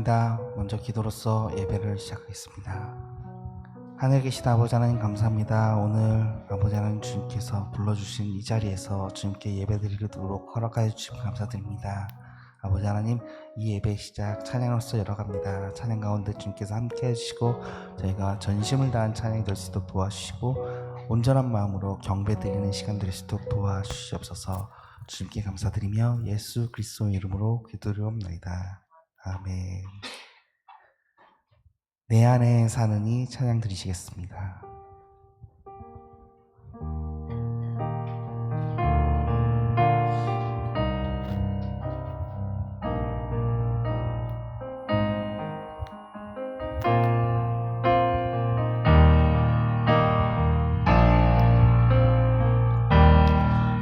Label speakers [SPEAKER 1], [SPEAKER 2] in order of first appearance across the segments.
[SPEAKER 1] 감사합니다. 먼저 기도로서 예배를 시작하겠습니다. 하늘에 계신 아버지 하나님 감사합니다. 오늘 아버지 하나님 주님께서 불러주신 이 자리에서 주님께 예배드리도록 허락하여 주시면 감사드립니다. 아버지 하나님, 이 예배 시작 찬양으로서 열어갑니다. 찬양 가운데 주님께서 함께 해주시고 저희가 전심을 다한 찬양이 될 수 있도록 도와주시고 온전한 마음으로 경배드리는 시간 될 수 있도록 도와주시옵소서. 주님께 감사드리며 예수 그리스도의 이름으로 기도드리옵나이다. 아멘. 내 안에 사는 이 찬양 드리시겠습니다.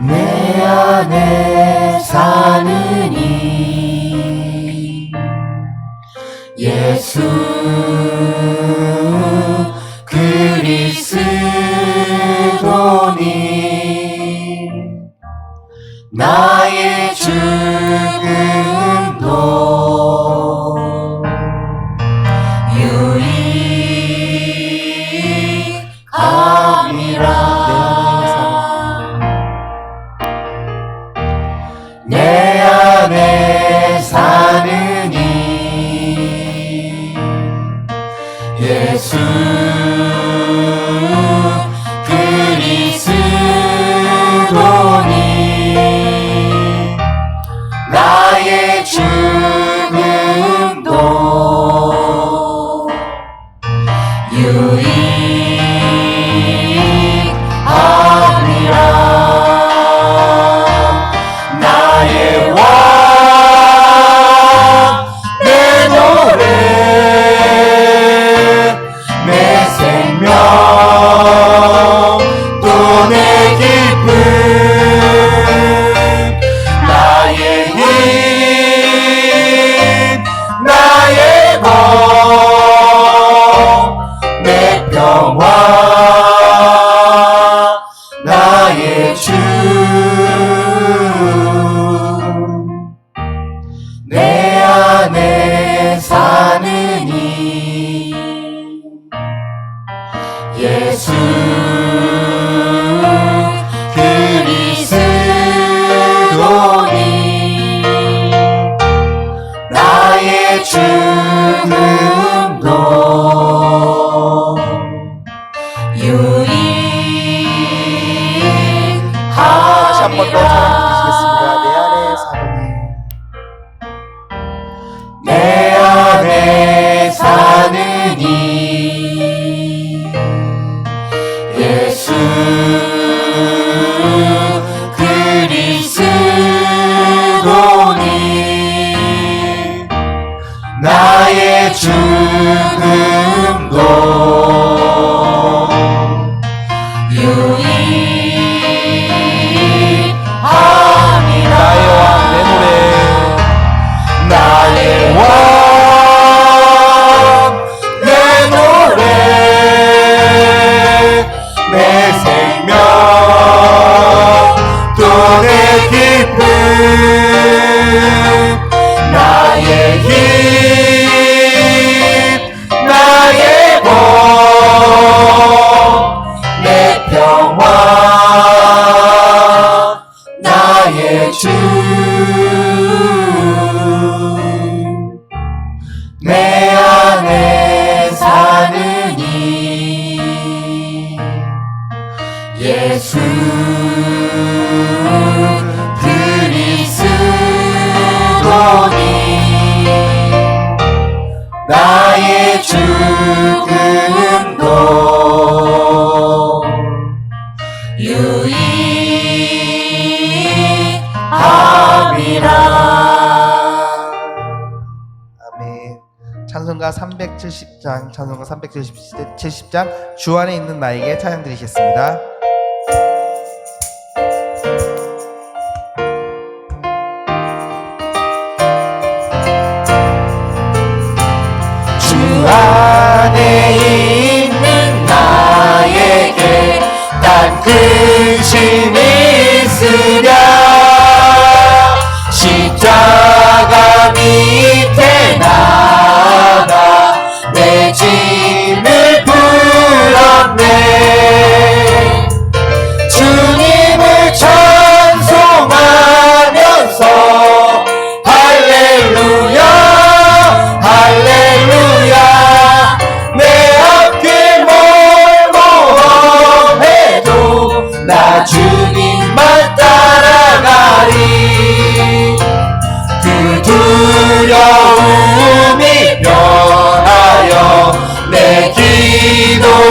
[SPEAKER 2] 내 안에 사는 이 예수 그리스도니 나의 죽음도 유익함이라. 내 안에 사는 이 예수 그리스도니 나의 죽음도 유익함이라. 나의 왕 내 노래 내 생명 또 내 기쁨 나의 힘 나의 것 내 평화 나의 주 내 안에 사는 이 예수 그리스도니 나의 죽음도
[SPEAKER 1] 다시 한 번 더 찬양 드리시겠습니다. 내 안에 사는
[SPEAKER 2] 내 안에 사는 이 예수 그리스도니 나의 죽음도 유익함이라. 나의 왕 내 노래 내 생명 또 내 기쁨 나의 힘 나의 것 내 평화 나의 주 내 안에 사는 이 예수 그리스도니 나의 죽음도 유익함이라.
[SPEAKER 1] 아멘. 찬송가 370장 찬송가 370장 주 안에 있는 나에게 찬양 드리겠습니다.
[SPEAKER 2] 주 안에 있는 나에게 단 근심이 있으랴. 십자가 밑에 나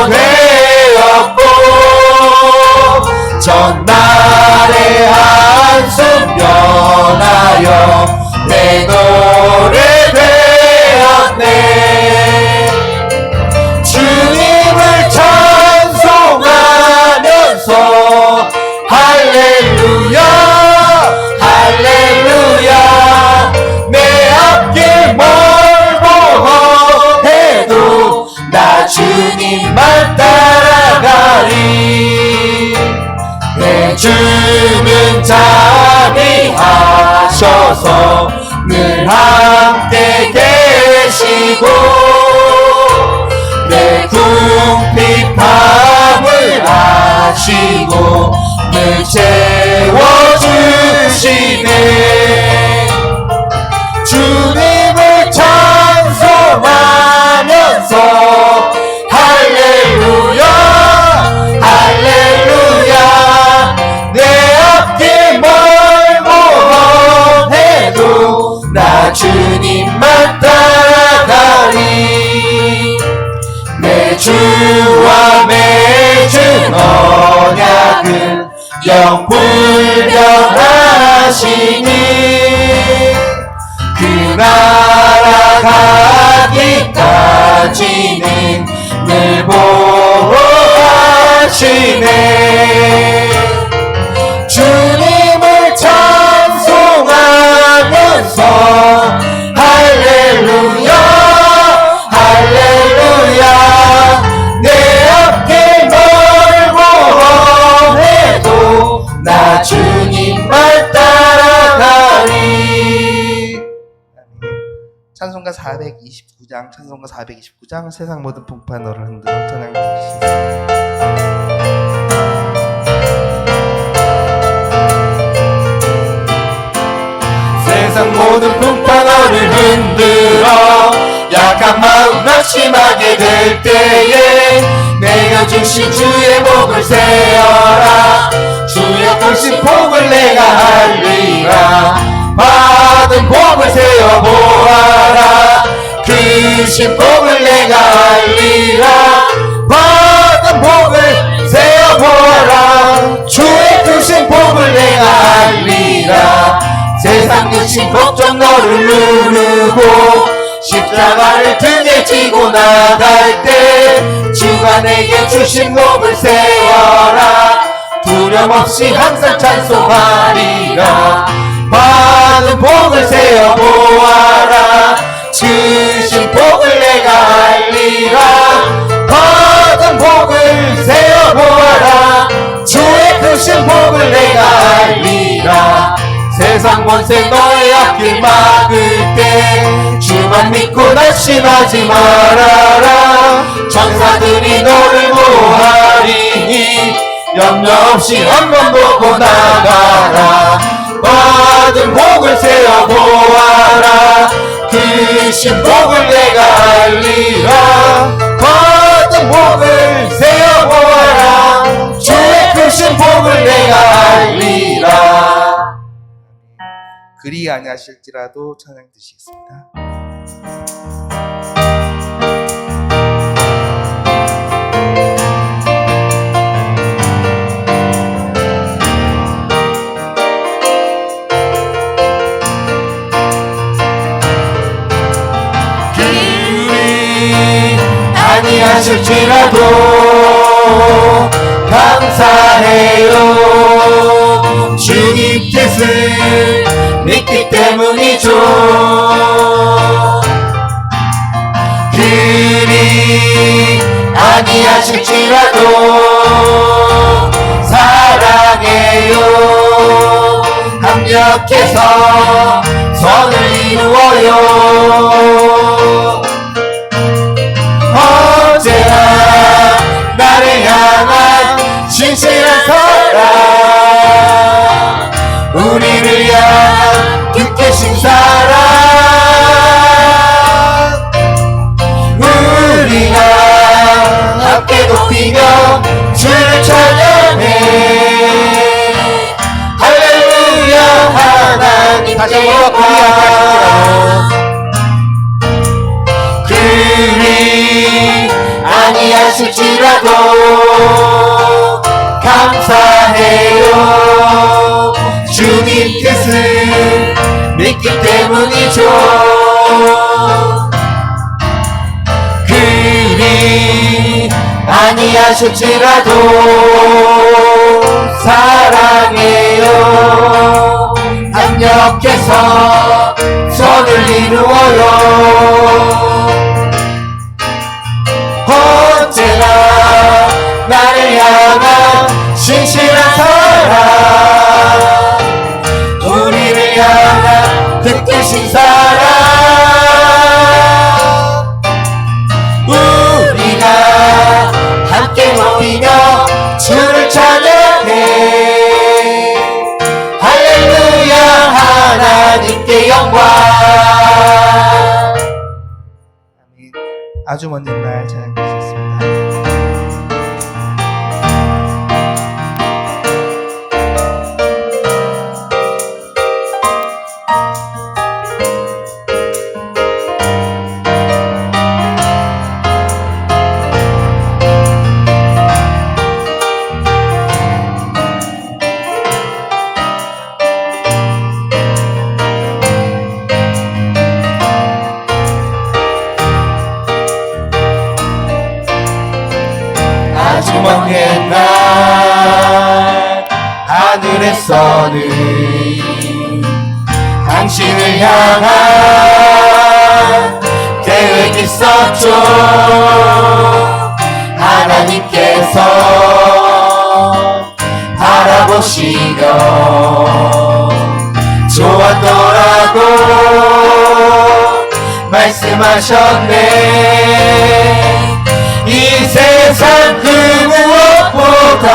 [SPEAKER 2] 되었고 전날의 한숨 변하여 내 노래 되었네. 주님을 찬송하면서 할렐루야 할렐루야 내 앞길 멀고 험해도 나 주님만 따라가리. 내 주는 자비하셔서 늘 함께 계시고 내 궁핍함을 아시고 늘 채워주시네. 주님을 찬송하면서 할렐루야 할렐루야 내 앞길 멀고 험해도 나 주님만 따라가리. 내 주와 맺은 언약은 영불변하시니 그 나라 가기까지는 늘 보호하시네. 주님을 찬송하면서 할렐루야 할렐루야 내 앞길 멀고 험해도 나 주님만 따라가리.
[SPEAKER 1] 찬송가 429장, 찬송가 429장, 세상 모든 풍파 너를 흔들어 찬양 드리겠습니다.
[SPEAKER 2] 세상 모든 풍파 너를 흔들어 약한 마음 낙심하게 될 때에 내가 주신 주의 복을 세어라. 주의 크신 복을 내가 알리라. 받은 복을 세어보아라. 크신 복을 내가 알리라. 받은 복을 세어보아라. 주의 크신 복을 내가 알리라. 세상 주신 걱정 너를 누르고 십자가를 등에 지고 나갈 때 주가 내게 주신 복을 세워라. 두려움 없이 항상 찬송하리라. 받은 복을 세어보아라. 주신 복을 내가 알리라. 받은 복을 세어보아라. 주의 크신 복을 내가 알리라. 세상 권세 너의 앞길 막을 때 주만 믿고 낙심하지 말아라. 천사들이 너를 보호하리니 염려 없이 한번 보고 나가라. 받은 복을 세어보아라. 크신 복을 내가 알리라. 받은 복을 세어보아라. 주의 크신 복을 내가 알리라.
[SPEAKER 1] 그리 아니하실지라도 찬양 드리겠습니다.
[SPEAKER 2] 그리 아니하실지라도 감사해요. 주님 뜻을 믿기 때문이죠. 그리 아니하실지라도 사랑해요. 합력해서 선을 이루어요. 언제나 나를 향한 신실한 사랑 우리를 향한 뜻계신 사랑 우리가 함께 높이며 주를 찬양해. 할렐루야 하나님
[SPEAKER 1] 다시 한번
[SPEAKER 2] 아니하실지라도 감사해요. 주님 뜻을 믿기 때문이죠. 그리 아니하실지라도 사랑해요. 협력해서 선을 이루어요. 언제나 나를 향한 신실한 사랑, 우리를 향한 뜻깊으신 사랑, 우리가 함께 모이며 주를 찬양해. 할렐루야. 하나님께 영광.
[SPEAKER 1] 아멘. 아주 먼 날 찬양드리겠습니다.
[SPEAKER 2] 아주 먼 옛날 하늘에서는 당신을 향한 계획이 있었죠. 하나님께서 바라보시며 좋았더라고 말씀하셨네. 이 세상 그 무엇보다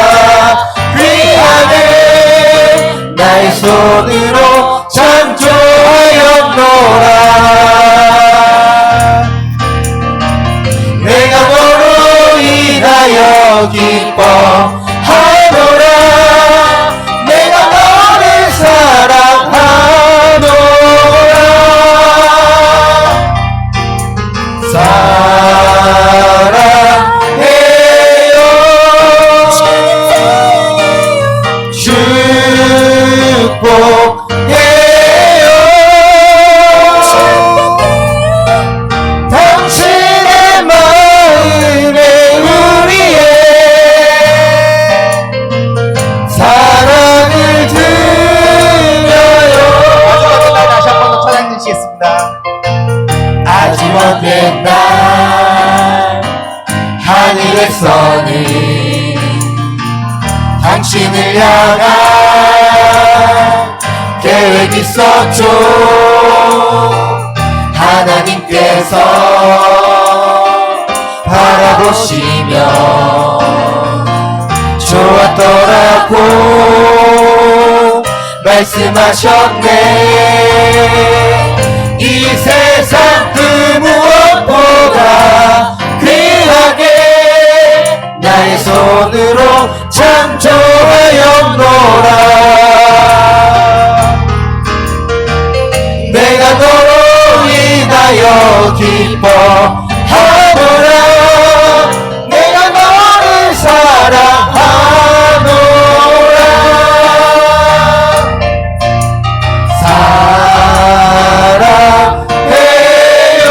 [SPEAKER 2] 귀하네. 나의 손으로 창조하였노라. 내가 너로 인하여 기뻐하노라. 내가 너를 사랑하노라. 사랑해요. 축복해요. 당신의 마음에 우리의 사랑을 드려요.
[SPEAKER 1] 다시 한 번 더 찬양 드리겠습니다.
[SPEAKER 2] 아주 먼 옛날 하늘에서는 당신을 향한 계획이 있었죠. 하나님께서 바라보시며 좋았더라고 말씀하셨네. 이 세상 그 무엇보다 귀하게 나의 손으로 창조하였노라. 내가 너로 인하여 기뻐하노라. 내가 너를 사랑하노라. 사랑해요.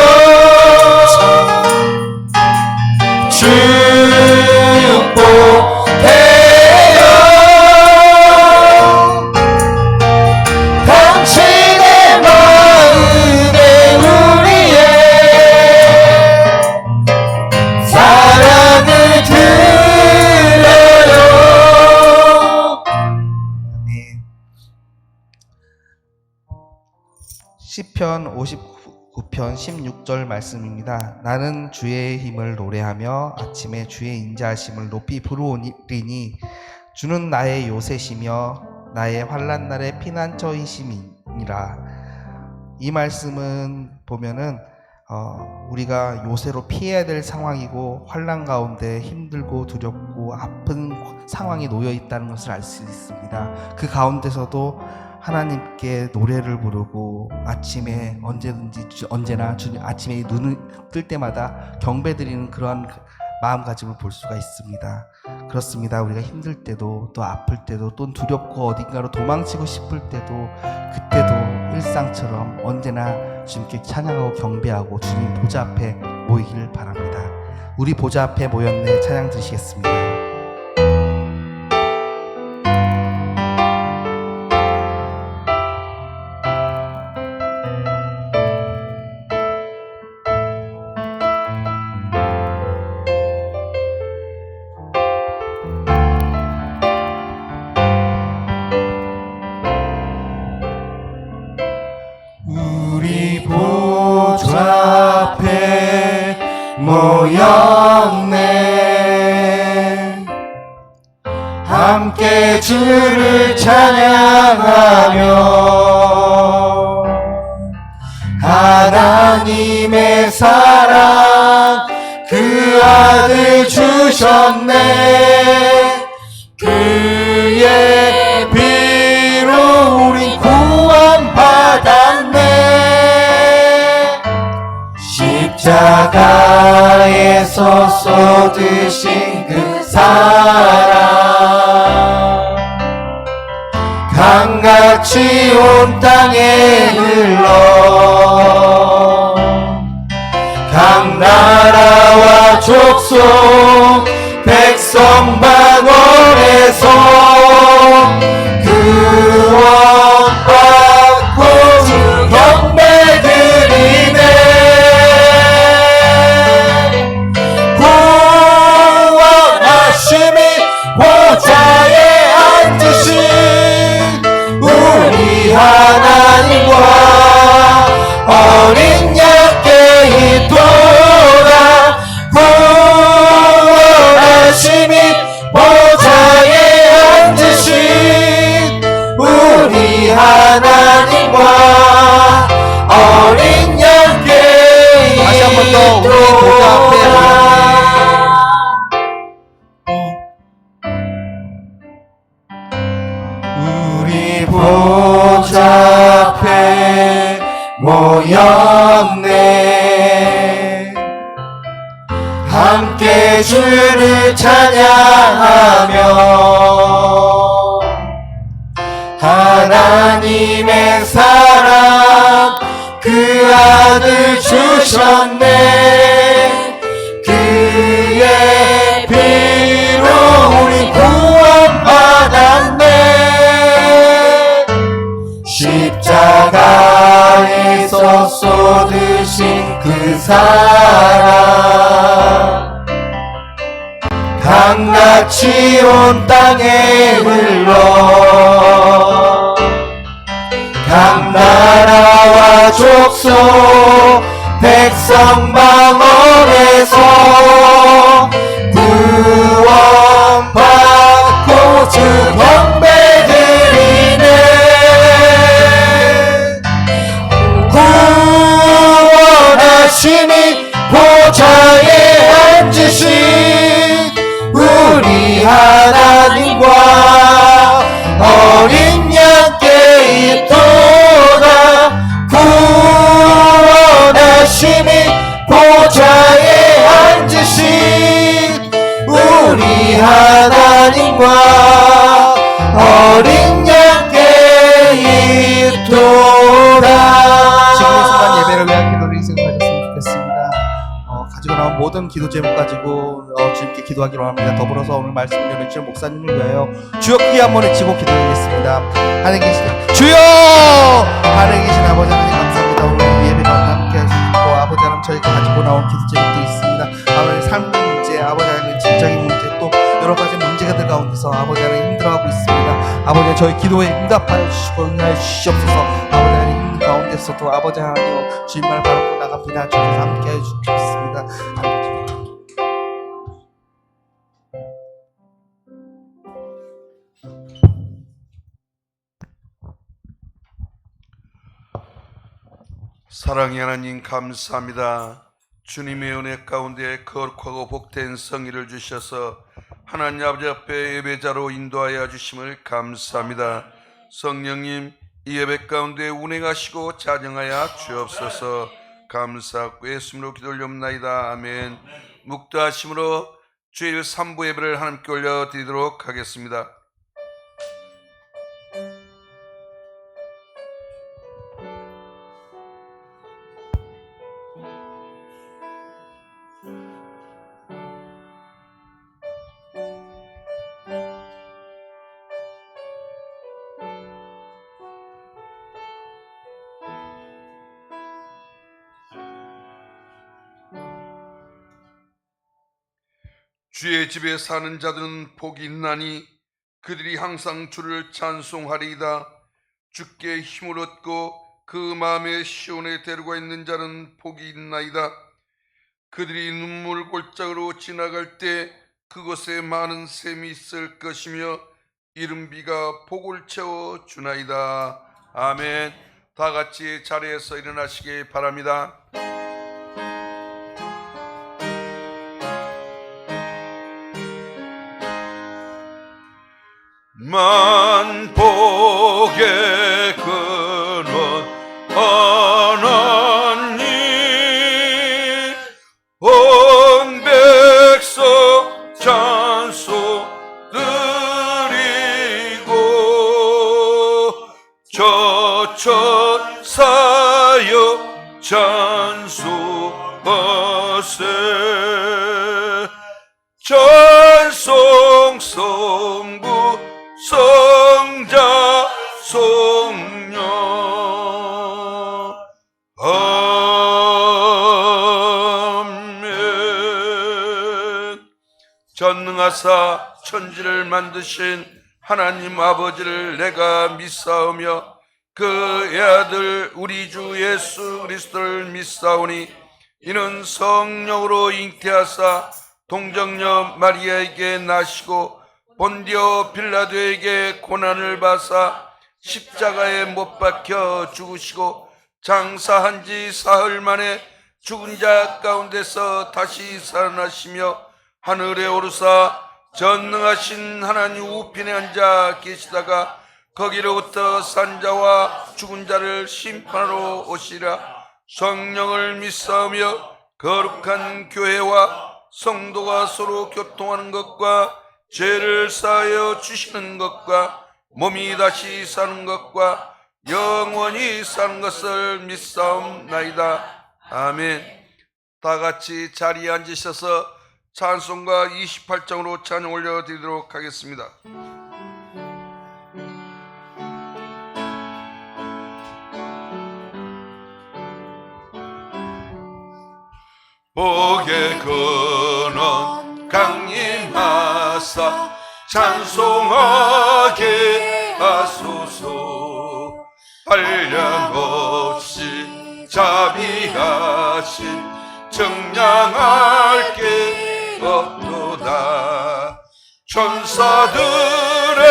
[SPEAKER 2] 축복해요. 당신의 마음에 우리의 사랑을 드려요.
[SPEAKER 1] 아멘. 시편 59편 16절 말씀입니다. 나는 주의 힘을 노래하며 아침에 주의 인자하심을 높이 부르리니 주는 나의 요새시며 나의 환난 날의 피난처이심이니라. 이 말씀은 보면은 우리가 요새로 피해야 될 상황이고 환난 가운데 힘들고 두렵고 아픈 상황이 놓여 있다는 것을 알 수 있습니다. 그 가운데서도 하나님께 노래를 부르고 아침에 언제나 주님 아침에 눈을 뜰 때마다 경배드리는 그러한 마음가짐을 볼 수가 있습니다. 그렇습니다. 우리가 힘들 때도 또 아플 때도 또 두렵고 어딘가로 도망치고 싶을 때도 그때도 일상처럼 언제나 주님께 찬양하고 경배하고 주님 보좌 앞에 모이기를 바랍니다. 우리 보좌 앞에 모였네 찬양 드시겠습니다.
[SPEAKER 2] 우리 보좌 앞에 모였네. 함께 주를 찬양하며 하나님의 사랑 그 아들 주셨네. 그의 피로 우리 구원받았네. 십자가에서 쏟으신 그 사랑 강같이 온 땅에 흘러 각 나라와 족속 백성 방언에서 구원받고 주 경배드리네. 구원하심이 보좌에 앉으신 우리 하나님과 어린 양께 있도다. 구원하심이 보좌에 앉으신 우리 하나님과 어린 양께
[SPEAKER 1] 다시 한 번 더 우리 보좌 앞에
[SPEAKER 2] 우리 보좌 앞에 모였네. 함께 주를 찬양하며 하나님의 사랑 그 아들 주셨네. 그의 피로 우리 구원받았네. 십자가에서 쏟으신 그 사랑 강같이 온 땅에 흘러 각 나라와 족속 백성 방언에서 구원받고 주 경배드리네. 구원하심이 보좌에 앉으신 우리 하나님과 어린 양께 있도다. 구원하심이 보좌에 앉으신 우리 하나님과 어린 양께 있도다.
[SPEAKER 1] 지금 이 순간 예배를 위한 기도를 생각하셨으면 좋겠습니다. 가지고 나온 모든 기도 제목 가지고 주님께 기도하기로 합니다. 더불어서 오늘 말씀을 전해주실 목사님을 위하여 주여 크게 한번 외치고 기도드리겠습니다. 하늘에 계신 주여! 하늘에 계신 아버지 하나님 감사합니다. 오늘 예배가 함께 하시고 아버지 하나님 저희가 가지고 나온 기도 제목도 있습니다. 아버지 삶의 문제, 아버지 하나님 진적인 문제 또 여러 가지 문제가들 가운데서 아버지 하나님 힘들어하고 있습니다. 아버지 저희 기도에 응답하여 주시고 응하여 주시옵소서. 아버지 하나님 힘든 가운데서도 아버지 하나님 주님말 바라고 나갑니다. 주님께서 함께해 주시겠습니다.
[SPEAKER 3] 사랑의 하나님 감사합니다. 주님의 은혜 가운데 거룩하고 복된 성의를 주셔서 하나님 아버지 앞에 예배자로 인도하여 주심을 감사합니다. 성령님 이 예배 가운데 운행하시고 자정하여 주옵소서. 감사하고 예수님으로 기도 올려옵나이다. 아멘. 묵도하심으로 주일 3부 예배를 하나님께 올려드리도록 하겠습니다. 주의 집에 사는 자들은 복이 있나니 그들이 항상 주를 찬송하리이다. 주께 힘을 얻고 그 마음에 시온에 데려가 있는 자는 복이 있나이다. 그들이 눈물 골짜기로 지나갈 때 그곳에 많은 샘이 있을 것이며 이른비가 복을 채워 주나이다. 아멘. 다 같이 자리에서 일어나시기 바랍니다. 만복의 근원 하나님, 온 백성 찬송 드리고 저천 사역 찬송하세. 찬송 성부 성자 성령 아멘. 전능하사 천지를 만드신 하나님 아버지를 내가 믿사오며 그 애아들 우리 주 예수 그리스도를 믿사오니 이는 성령으로 잉태하사 동정녀 마리아에게 나시고 본디오 빌라도에게 고난을 받사 십자가에 못 박혀 죽으시고 장사한 지 사흘 만에 죽은 자 가운데서 다시 살아나시며 하늘에 오르사 전능하신 하나님 우편에 앉아 계시다가 거기로부터 산자와 죽은 자를 심판하러 오시라. 성령을 믿사오며 거룩한 교회와 성도가 서로 교통하는 것과 죄를 사하여 주시는 것과 몸이 다시 사는 것과 영원히 사는 것을 믿사옵나이다. 아멘. 다 같이 자리에 앉으셔서 찬송가 28장으로 찬양 올려드리도록 하겠습니다. 복의 근원 강림하사 찬송하게 하소서. 한량없이 자비하신 정량할 게 없도다. 천사들의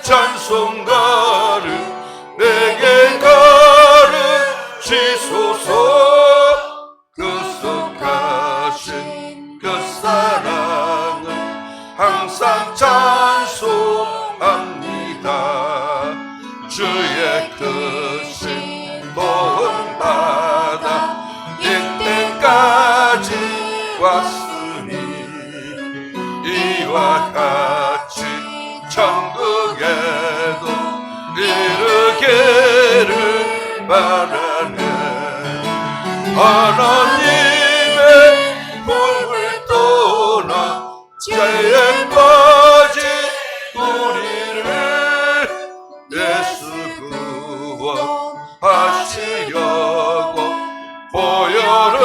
[SPEAKER 3] 찬송가를 내게 가르치소서. 그속하신 그 사랑을 항상 찬송합니다. 주의 크신 도움 받아 이때까지 왔으니 이와 같이 천국에도 이르기를 바라네. 하나님의 품을 떠나 죄에 빠진 우리를 예수 구원하시려고 보혈을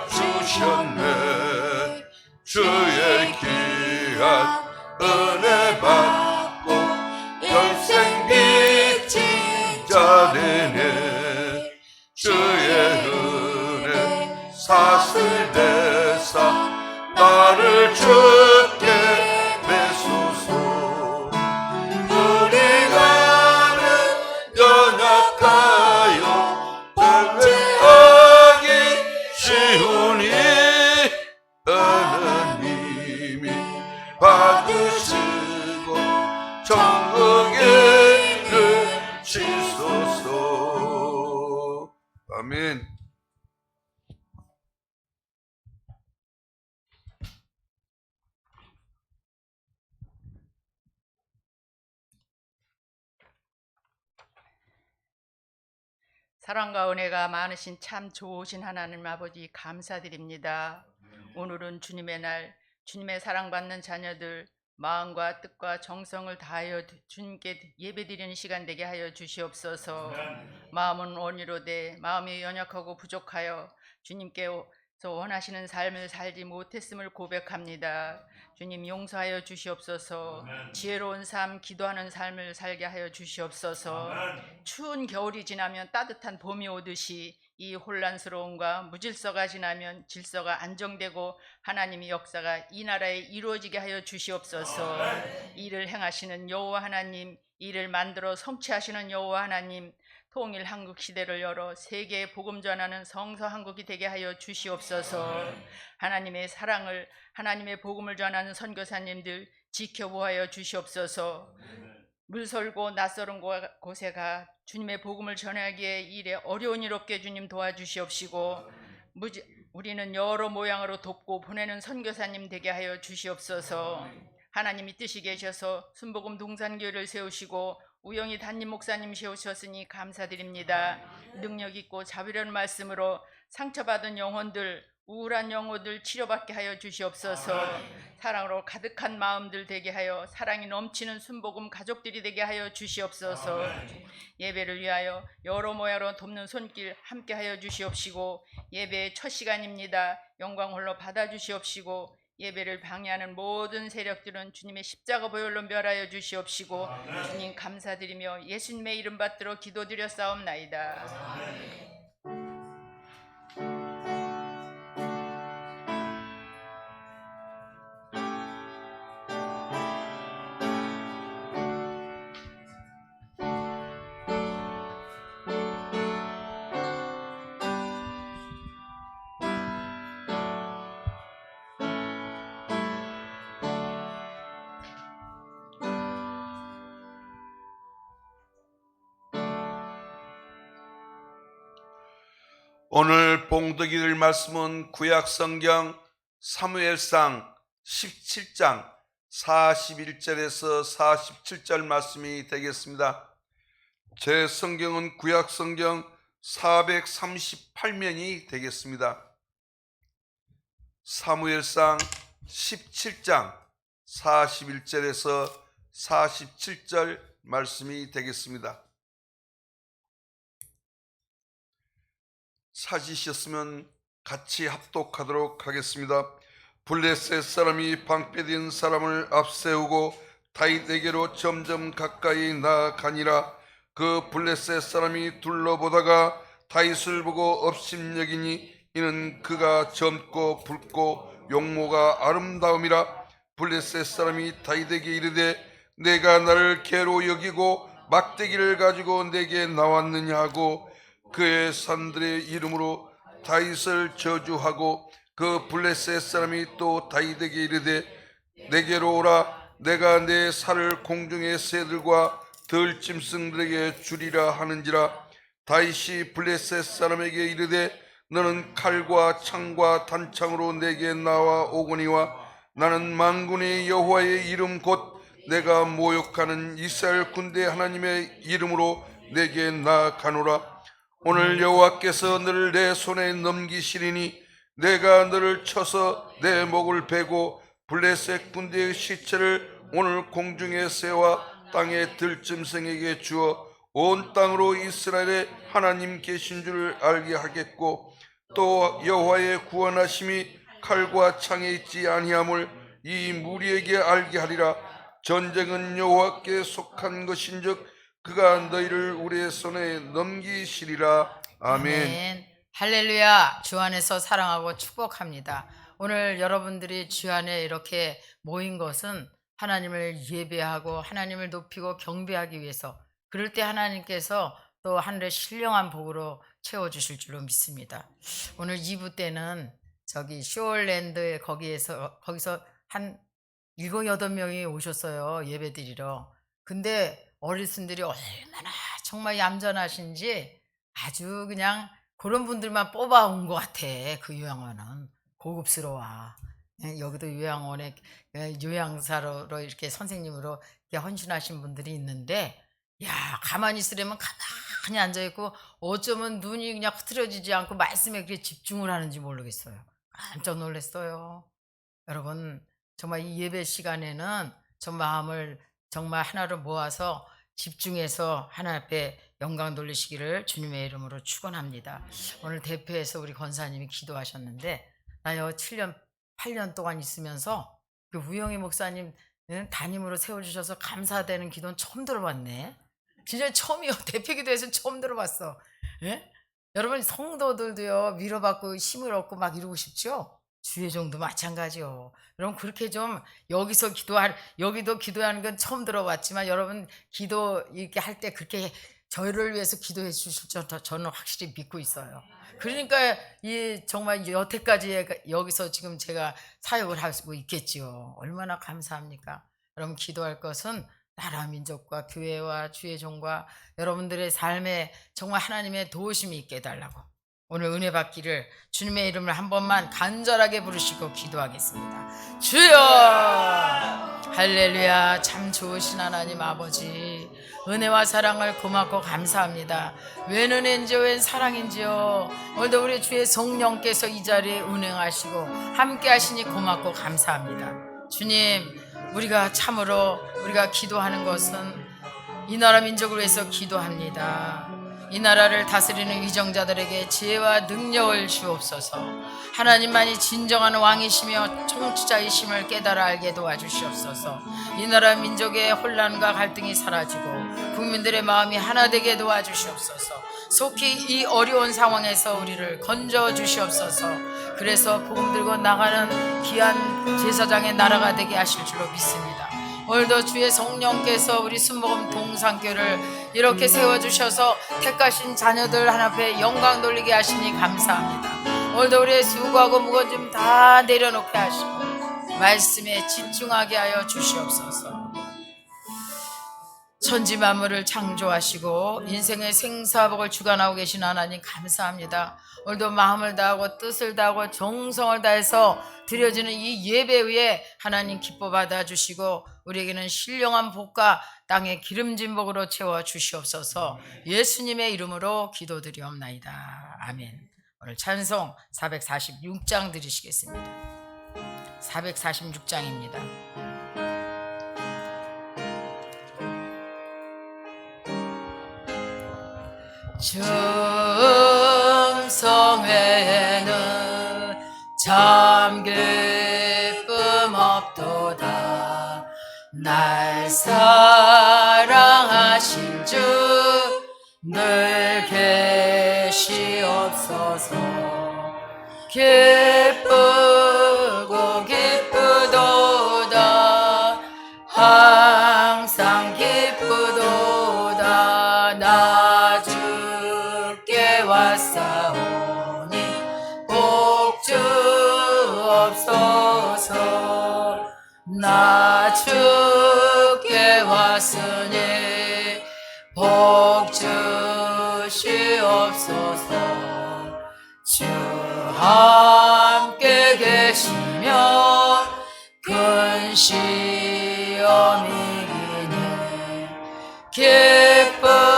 [SPEAKER 3] 주셨네. 주의 귀한 은혜 받고 영생 빚진 자되네. 주의 은혜 사슬 내사 나를 주께 매소서. 우리가는 연약하여 범죄하기 쉬우니 하나님이 받으시고 천국에 이르시소서. 아멘.
[SPEAKER 4] 사랑과 은혜가 많으신 참 좋으신 하나님 아버지 감사드립니다. 오늘은 주님의 날, 주님의 사랑받는 자녀들 마음과 뜻과 정성을 다하여 주님께 예배드리는 시간 되게 하여 주시옵소서. 마음은 원이로되 마음이 연약하고 부족하여 주님께서 원하시는 삶을 살지 못했음을 고백합니다. 주님 용서하여 주시옵소서. 지혜로운 삶, 기도하는 삶을 살게 하여 주시옵소서. 추운 겨울이 지나면 따뜻한 봄이 오듯이 이 혼란스러움과 무질서가 지나면 질서가 안정되고 하나님의 역사가 이 나라에 이루어지게 하여 주시옵소서. 이를 행하시는 여호와 하나님, 이를 만들어 성취하시는 여호와 하나님, 통일 한국 시대를 열어 세계에 복음 전하는 성서 한국이 되게 하여 주시옵소서. 하나님의 사랑을, 하나님의 복음을 전하는 선교사님들 지켜보아여 주시옵소서. 물설고 낯설은 곳에 가 주님의 복음을 전하기에 일에 어려운 일 없게 주님 도와주시옵시고, 우리는 여러 모양으로 돕고 보내는 선교사님 되게 하여 주시옵소서. 하나님이 뜻이 계셔서 순복음 동산교회를 세우시고 우영희 담임 목사님 세우셨으니 감사드립니다. 능력 있고 자비로운 말씀으로 상처받은 영혼들, 우울한 영혼들 치료받게 하여 주시옵소서. 사랑으로 가득한 마음들 되게 하여 사랑이 넘치는 순복음 가족들이 되게 하여 주시옵소서. 예배를 위하여 여러 모양으로 돕는 손길 함께 하여 주시옵시고, 예배의 첫 시간입니다. 영광 홀로 받아 주시옵시고, 예배를 방해하는 모든 세력들은 주님의 십자가 보혈로 멸하여 주시옵시고, 주님 감사드리며 예수님의 이름 받들어 기도드렸사옵나이다.
[SPEAKER 3] 오늘 봉독이 될 말씀은 구약성경 사무엘상 17장 41절에서 47절 말씀이 되겠습니다. 제 성경은 구약성경 438면이 되겠습니다. 사무엘상 17장 41절에서 47절 말씀이 되겠습니다. 찾으셨으면 같이 합독하도록 하겠습니다. 블레셋 사람이 방패된 사람을 앞세우고 다윗에게로 점점 가까이 나아가니라. 그 블레셋 사람이 둘러보다가 다윗을 보고 업심여기니 이는 그가 젊고 붉고 용모가 아름다움이라. 블레셋 사람이 다윗에게 이르되 내가 나를 개로 여기고 막대기를 가지고 내게 나왔느냐 하고 그의 산들의 이름으로 다윗을 저주하고, 그 블레셋 사람이 또 다윗에게 이르되 내게로 오라. 내가 내 살을 공중의 새들과 들짐승들에게 주리라 하는지라. 다윗이 블레셋 사람에게 이르되 너는 칼과 창과 단창으로 내게 나와 오거니와 나는 만군의 여호와의 이름 곧 내가 모욕하는 이스라엘 군대 하나님의 이름으로 내게 나아가노라. 오늘 여호와께서 너를 내 손에 넘기시리니 내가 너를 쳐서 내 목을 베고 블레셋 군대의 시체를 오늘 공중의 새와 땅의 들짐승에게 주어 온 땅으로 이스라엘의 하나님 계신 줄 알게 하겠고, 또 여호와의 구원하심이 칼과 창에 있지 아니함을 이 무리에게 알게 하리라. 전쟁은 여호와께 속한 것인즉 그가 너희를 우리의 손에 넘기시리라. 아멘.
[SPEAKER 5] 할렐루야. 주 안에서 사랑하고 축복합니다. 오늘 여러분들이 주 안에 이렇게 모인 것은 하나님을 예배하고 하나님을 높이고 경배하기 위해서, 그럴 때 하나님께서 또 하늘의 신령한 복으로 채워주실 줄로 믿습니다. 오늘 2부 때는 저기 쇼월랜드 거기서 한 7, 8명이 오셨어요. 예배드리러. 근데 어르신들이 얼마나 정말 얌전하신지 아주 그냥 그런 분들만 뽑아온 것 같아. 그 요양원은 고급스러워. 여기도 요양원에 요양사로 이렇게 선생님으로 이렇게 헌신하신 분들이 있는데 야, 가만히 있으려면 가만히 앉아있고 어쩌면 눈이 그냥 흐트러지지 않고 말씀에 그렇게 집중을 하는지 모르겠어요. 깜짝 놀랐어요. 여러분, 정말 이 예배 시간에는 저 마음을 정말 하나로 모아서 집중해서 하나님 앞에 영광 돌리시기를 주님의 이름으로 축원합니다. 오늘 대표해서 우리 권사님이 기도하셨는데 나요 7년 8년 동안 있으면서 그 우영희 목사님 담임으로 세워주셔서 감사되는 기도는 처음 들어봤네. 진짜 처음이요. 대표 기도에서 처음 들어봤어. 예? 여러분 성도들도요 위로받고 힘을 얻고 막 이루고 싶죠? 주의 종도 마찬가지요. 여러분 그렇게 좀 여기도 기도하는 건 처음 들어봤지만 여러분 기도 이렇게 할 때 그렇게 저희를 위해서 기도해 주실 줄 저는 확실히 믿고 있어요. 그러니까 이 정말 여태까지 여기서 지금 제가 사역을 하고 있겠지요. 얼마나 감사합니까? 여러분 기도할 것은 나라 민족과 교회와 주의 종과 여러분들의 삶에 정말 하나님의 도우심이 있게 해달라고 오늘 은혜 받기를 주님의 이름을 한 번만 간절하게 부르시고 기도하겠습니다. 주여 할렐루야. 참 좋으신 하나님 아버지 은혜와 사랑을 고맙고 감사합니다. 웬 은혜인지요 웬 사랑인지요. 오늘도 우리 주의 성령께서 이 자리에 운행하시고 함께 하시니 고맙고 감사합니다. 주님 참으로 우리가 기도하는 것은 이 나라 민족을 위해서 기도합니다. 이 나라를 다스리는 위정자들에게 지혜와 능력을 주옵소서. 하나님만이 진정한 왕이시며 통치자이심을 깨달아 알게 도와주시옵소서. 이 나라 민족의 혼란과 갈등이 사라지고 국민들의 마음이 하나 되게 도와주시옵소서. 속히 이 어려운 상황에서 우리를 건져 주시옵소서. 그래서 복음 들고 나가는 귀한 제사장의 나라가 되게 하실 줄로 믿습니다. 오늘도 주의 성령께서 우리 순복음 동산교를 이렇게 세워주셔서 택하신 자녀들 하나님께 영광 돌리게 하시니 감사합니다. 오늘도 우리의 수고하고 무거운 짐 다 내려놓게 하시고 말씀에 집중하게 하여 주시옵소서. 천지 만물을 창조하시고 인생의 생사복을 주관하고 계신 하나님 감사합니다. 오늘도 마음을 다하고 뜻을 다하고 정성을 다해서 드려지는 이 예배 위에 하나님 기뻐 받아주시고 우리에게는 신령한 복과 땅의 기름진 복으로 채워 주시옵소서. 예수님의 이름으로 기도드리옵나이다. 아멘. 오늘 찬송 446장 드리시겠습니다. 446장입니다. 중성회에는 참 기쁨 없도다. 날 사랑하신 주 늘 계시옵소서. 기쁘고 기쁘도다. 항상 기쁘도다. 나 주께 왔사오니 복 주옵소서. 나 주께 왔으니 복 주시옵소서. 주 함께 계시면 큰 시험이기니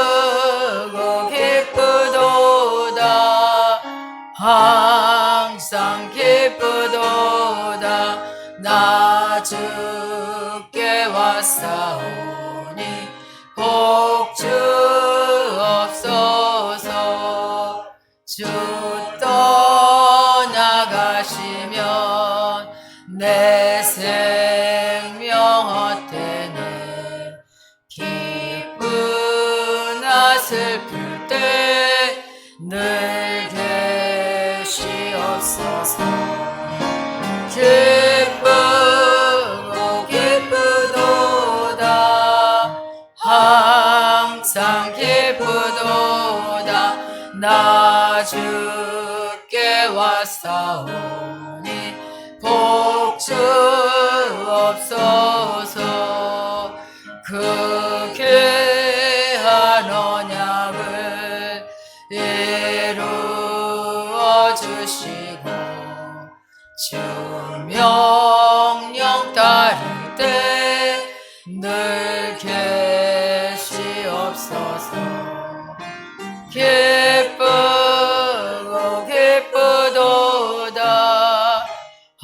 [SPEAKER 5] 기쁘고 기쁘도다. 항상 기쁘도다. 나 주께 왔사오니 복 주옵소서. 주 떠나가시면 내 생명 헛되네. 기쁘나 슬플 때 늘 계시옵소서. 기쁘고 기쁘도다. 항상 기쁘도다. 나 주께 왔사오니 복 주옵소서. 그 귀한 언약을 이루어 주시고 주 명령 따를 때 늘 계시옵소서.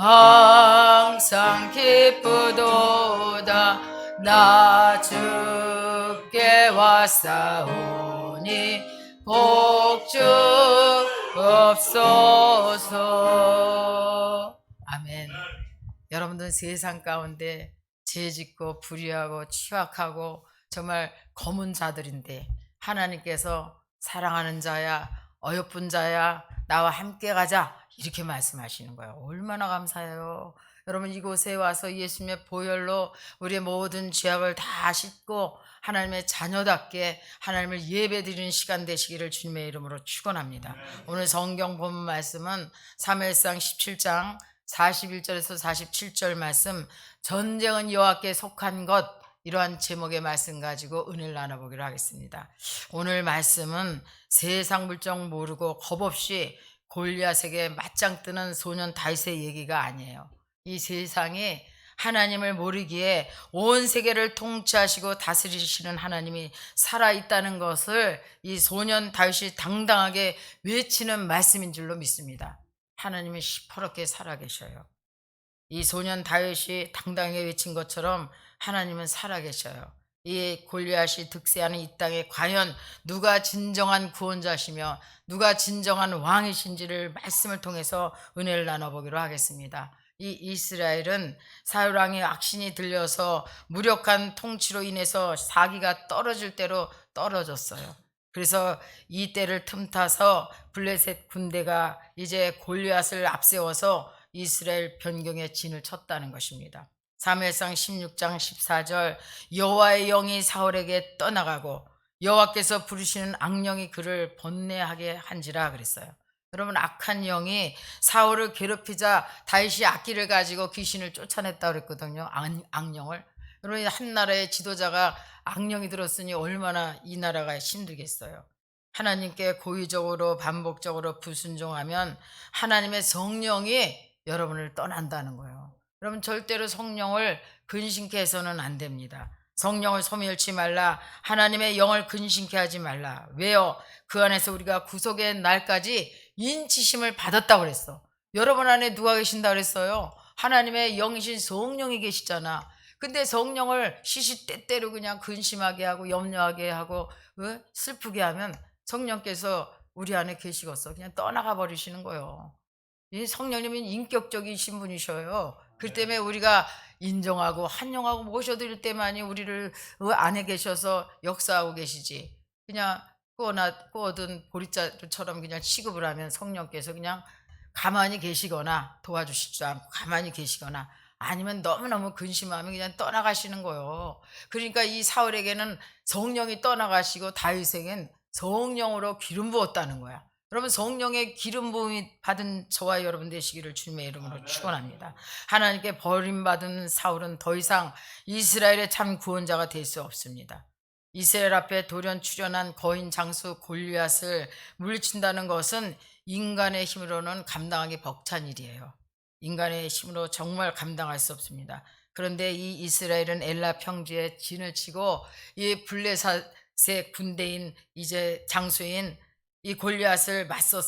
[SPEAKER 5] 항상 기쁘도다 나 주께 왔사오니 복주옵소서. 아멘. 여러분들 세상 가운데 죄짓고 불의하고 취악하고 정말 검은 자들인데 하나님께서 사랑하는 자야, 어여쁜 자야, 나와 함께 가자 이렇게 말씀하시는 거예요. 얼마나 감사해요. 여러분 이곳에 와서 예수님의 보혈로 우리의 모든 죄악을 다 씻고 하나님의 자녀답게 하나님을 예배드리는 시간 되시기를 주님의 이름으로 축원합니다. 오늘 성경 본 말씀은 사무엘상 17장 41절에서 47절 말씀, 전쟁은 여호와께 속한 것, 이러한 제목의 말씀 가지고 은혜를 나눠보기로 하겠습니다. 오늘 말씀은 세상 물정 모르고 겁없이 골리앗에게 맞짱 뜨는 소년 다윗의 얘기가 아니에요. 이 세상에 하나님을 모르기에 온 세계를 통치하시고 다스리시는 하나님이 살아있다는 것을 이 소년 다윗이 당당하게 외치는 말씀인 줄로 믿습니다. 하나님이 시퍼렇게 살아계셔요. 이 소년 다윗이 당당하게 외친 것처럼 하나님은 살아계셔요. 이 골리앗이 득세하는 이 땅에 과연 누가 진정한 구원자시며 누가 진정한 왕이신지를 말씀을 통해서 은혜를 나눠보기로 하겠습니다. 이 이스라엘은 사울 왕의 악신이 들려서 무력한 통치로 인해서 사기가 떨어질 대로 떨어졌어요. 그래서 이 때를 틈타서 블레셋 군대가 이제 골리앗을 앞세워서 이스라엘 변경에 진을 쳤다는 것입니다. 사무엘상 16장 14절, 여호와의 영이 사울에게 떠나가고 여호와께서 부르시는 악령이 그를 번뇌하게 한지라 그랬어요. 여러분 악한 영이 사울을 괴롭히자 다윗이 악기를 가지고 귀신을 쫓아냈다고 그랬거든요. 악령을. 여러분 한 나라의 지도자가 악령이 들었으니 얼마나 이 나라가 힘들겠어요. 하나님께 고의적으로 반복적으로 불순종하면 하나님의 성령이 여러분을 떠난다는 거예요. 여러분 절대로 성령을 근심케 해서는 안 됩니다. 성령을 소멸치 말라. 하나님의 영을 근심케 하지 말라. 왜요? 그 안에서 우리가 구속의 날까지 인치심을 받았다고 그랬어. 여러분 안에 누가 계신다 그랬어요? 하나님의 영이신 성령이 계시잖아. 근데 성령을 시시때때로 그냥 근심하게 하고 염려하게 하고 슬프게 하면 성령께서 우리 안에 계시겠어. 그냥 떠나가 버리시는 거예요. 이 성령님은 인격적이신 분이셔요. 그 때문에 우리가 인정하고 환영하고 모셔드릴 때만이 우리를 안에 계셔서 역사하고 계시지. 그냥 꾸어든 보리자루처럼 그냥 취급을 하면 성령께서 그냥 가만히 계시거나 도와주시지도 않고 가만히 계시거나 아니면 너무너무 근심하면 그냥 떠나가시는 거예요. 그러니까 이 사울에게는 성령이 떠나가시고 다윗에겐 성령으로 기름 부었다는 거야. 여러분 성령의 기름 부음이 받은 저와 여러분 되시기를 주님의 이름으로 축원합니다. 하나님께 버림받은 사울은 더 이상 이스라엘의 참 구원자가 될 수 없습니다. 이스라엘 앞에 돌연 출현한 거인 장수 골리앗을 물리친다는 것은 인간의 힘으로는 감당하기 벅찬 일이에요. 인간의 힘으로 정말 감당할 수 없습니다. 그런데 이 이스라엘은 엘라 평지에 진을 치고 이 블레셋의 군대인 이제 장수인 이 골리앗을 맞서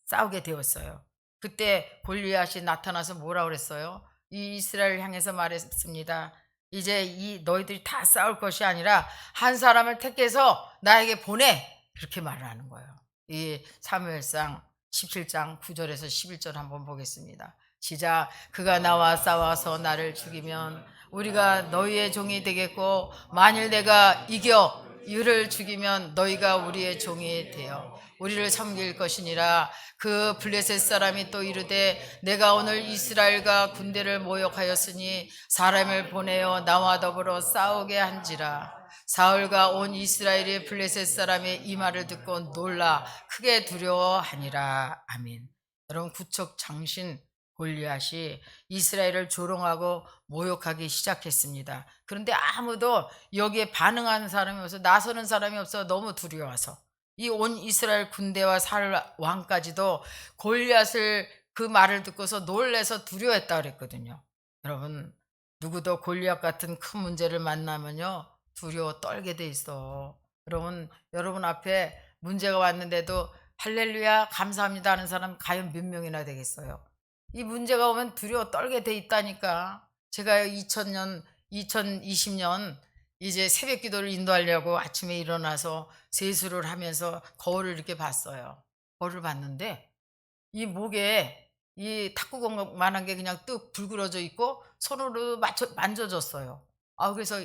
[SPEAKER 5] 싸우게 되었어요. 그때 골리앗이 나타나서 뭐라고 그랬어요? 이 이스라엘을 향해서 말했습니다. 이제 이 너희들이 다 싸울 것이 아니라 한 사람을 택해서 나에게 보내. 그렇게 말을 하는 거예요. 이 사무엘상 17장 9절에서 11절 한번 보겠습니다. 시작. 그가 나와 싸워서 나를 죽이면 우리가 너희의 종이 되겠고 만일 내가 이겨 이를 죽이면 너희가 우리의 종이 되어 우리를 섬길 것이니라. 그 블레셋 사람이 또 이르되 내가 오늘 이스라엘과 군대를 모욕하였으니 사람을 보내어 나와 더불어 싸우게 한지라. 사울과 온 이스라엘이 블레셋 사람의 이 말을 듣고 놀라 크게 두려워하니라. 아멘. 여러분 구척 장신 골리앗이 이스라엘을 조롱하고 모욕하기 시작했습니다. 그런데 아무도 여기에 반응하는 사람이 없어, 나서는 사람이 없어. 너무 두려워서 이 온 이스라엘 군대와 사울 왕까지도 골리앗을 그 말을 듣고서 놀래서 두려워했다 그랬거든요. 여러분 누구도 골리앗 같은 큰 문제를 만나면요 두려워 떨게 돼 있어. 여러분 앞에 문제가 왔는데도 할렐루야 감사합니다 하는 사람 과연 몇 명이나 되겠어요? 이 문제가 오면 두려워 떨게 돼 있다니까. 제가 2020년 이제 새벽 기도를 인도하려고 아침에 일어나서 세수를 하면서 거울을 이렇게 봤어요. 거울을 봤는데 이 목에 이 탁구공만한 게 그냥 뚝 불그러져 있고 손으로 만져졌어요. 그래서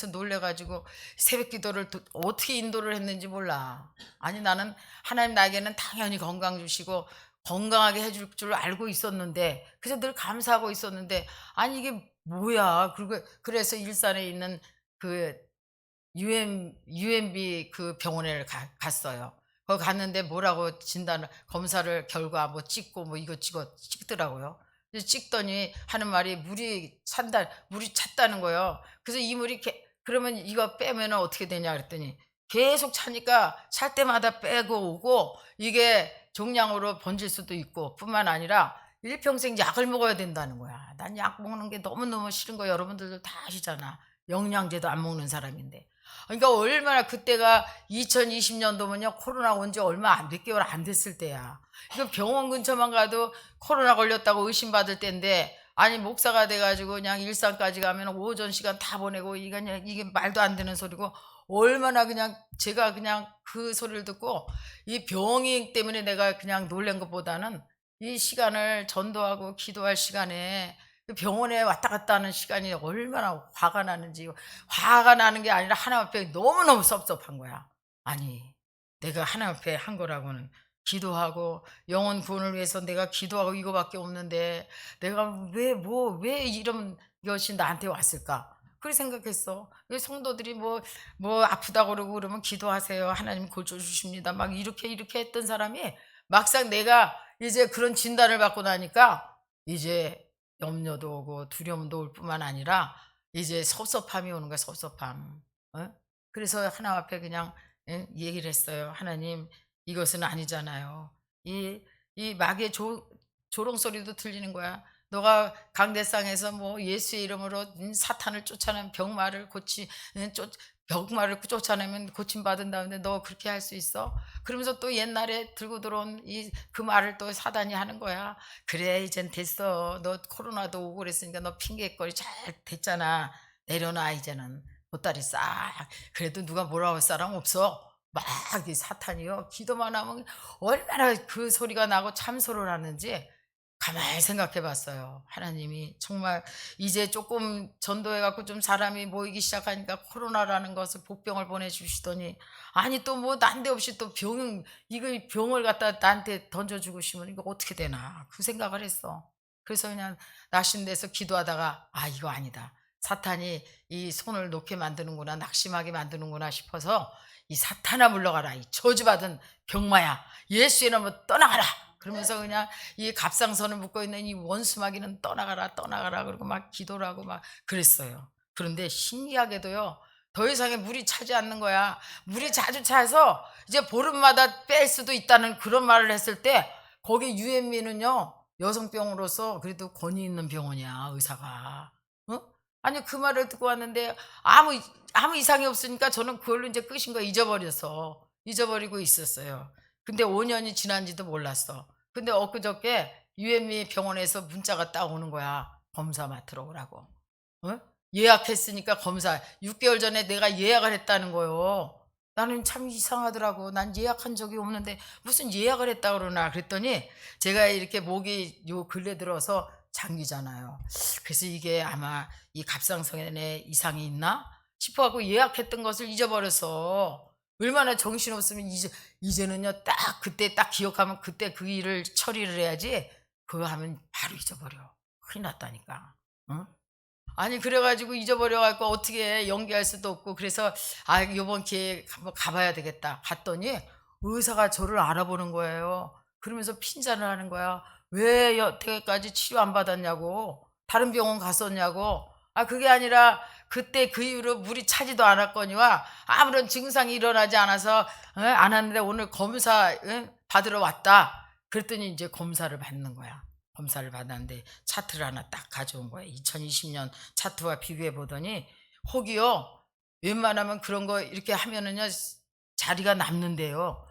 [SPEAKER 5] 놀래가지고 새벽 기도를 어떻게 인도를 했는지 몰라. 아니 나는 하나님 나에게는 당연히 건강 주시고 건강하게 해줄 줄 알고 있었는데, 그래서 늘 감사하고 있었는데, 아니 이게 뭐야. 그래서 일산에 있는 그 UMB 그 병원에 갔어요. 거기 갔는데 뭐라고 검사를 결과 뭐 찍고 뭐 이거 찍더라고요. 그래서 찍더니 하는 말이 물이 찼다는 거예요. 그래서 이 물이 그러면 이거 빼면 어떻게 되냐 그랬더니 계속 차니까 찰 때마다 빼고 오고 이게 종양으로 번질 수도 있고 뿐만 아니라 일평생 약을 먹어야 된다는 거야. 난 약 먹는 게 너무너무 싫은 거 여러분들도 다 아시잖아. 영양제도 안 먹는 사람인데. 그러니까 얼마나 그때가 2020년도면요 코로나 온 지 얼마 몇 개월 안 됐을 때야. 이거 병원 근처만 가도 코로나 걸렸다고 의심받을 때인데, 아니 목사가 돼가지고 그냥 일산까지 가면 오전 시간 다 보내고 이게 말도 안 되는 소리고, 얼마나 그냥 제가 그냥 그 소리를 듣고 이 병이 때문에 내가 그냥 놀란 것보다는 이 시간을 전도하고 기도할 시간에 병원에 왔다 갔다 하는 시간이 얼마나 화가 나는지. 화가 나는 게 아니라 하나님 앞에 너무너무 섭섭한 거야. 아니 내가 하나님 앞에 한 거라고는 기도하고 영혼 구원을 위해서 내가 기도하고 이거밖에 없는데 내가 왜 이런 것이 나한테 왔을까? 그렇게 생각했어. 왜 성도들이 뭐 아프다고 그러고 그러면 기도하세요. 하나님 고쳐주십니다. 막 이렇게 했던 사람이 막상 내가 이제 그런 진단을 받고 나니까 이제 염려도 오고 두려움도 올 뿐만 아니라 이제 섭섭함이 오는 거야, 섭섭함. 어? 그래서 하나님 앞에 그냥 얘기를 했어요. 하나님, 이것은 아니잖아요. 이 막의 조롱 소리도 들리는 거야. 너가 강대상에서 뭐 예수의 이름으로 사탄을 쫓아내면 병마를 쫓아내면 고침받은다는데 너 그렇게 할 수 있어? 그러면서 또 옛날에 들고 들어온 그 말을 또 사단이 하는 거야. 그래 이젠 됐어. 너 코로나도 오고 그랬으니까 너 핑계거리 잘 됐잖아. 내려놔 이제는. 보따리 싹. 그래도 누가 뭐라고 할 사람 없어. 막 이 사탄이요. 기도만 하면 얼마나 그 소리가 나고 참소를 하는지 가만히 생각해 봤어요. 하나님이 정말 이제 조금 전도해갖고 좀 사람이 모이기 시작하니까 코로나라는 것을 복병을 보내주시더니, 아니 또 뭐 난데없이 또 이거 병을 갖다 나한테 던져주고 싶으면 이거 어떻게 되나 그 생각을 했어. 그래서 그냥 낙심돼서 기도하다가 이거 아니다. 사탄이 이 손을 놓게 만드는구나, 낙심하게 만드는구나 싶어서 이 사탄아 물러가라, 이 저주받은 병마야, 예수의 이름으로 떠나가라. 그러면서 그냥 이 갑상선을 묶고 있는 이 원수마귀는 떠나가라 그러고 막 기도를 하고 막 그랬어요. 그런데 신기하게도요, 더 이상의 물이 차지 않는 거야. 물이 자주 차서 이제 보름마다 뺄 수도 있다는 그런 말을 했을 때, 거기 UMB는요 여성병으로서 그래도 권위 있는 병원이야, 의사가. 아니 그 말을 듣고 왔는데 아무 이상이 없으니까 저는 그걸로 이제 끝인 거 잊어버리고 있었어요. 근데 5년이 지난지도 몰랐어. 근데 엊그저께 UMB 병원에서 문자가 딱 오는 거야. 검사 맡으러 오라고. 예약했으니까 검사. 6개월 전에 내가 예약을 했다는 거요. 나는 참 이상하더라고. 난 예약한 적이 없는데 무슨 예약을 했다 그러나. 그랬더니 제가 이렇게 목이 요 근래 들어서 장기잖아요. 그래서 이게 아마 이 갑상선에 이상이 있나 싶어갖고 예약했던 것을 잊어버렸어. 얼마나 정신없으면 이제는요 딱 그때 딱 기억하면 그때 그 일을 처리를 해야지. 그거 하면 바로 잊어버려. 큰일 났다니까. 아니 그래가지고 잊어버려갖고 어떻게 연기할 수도 없고, 그래서 이번 기회에 한번 가봐야 되겠다. 갔더니 의사가 저를 알아보는 거예요. 그러면서 핀잔을 하는 거야. 왜 여태까지 치료 안 받았냐고, 다른 병원 갔었냐고. 그게 아니라 그때 그 이후로 물이 차지도 않았거니와 아무런 증상이 일어나지 않아서 안 왔는데 오늘 검사 받으러 왔다. 그랬더니 이제 검사를 받는 거야. 검사를 받았는데 차트를 하나 딱 가져온 거야. 2020년 차트와 비교해 보더니 혹이요, 웬만하면 그런 거 이렇게 하면은요 자리가 남는데요,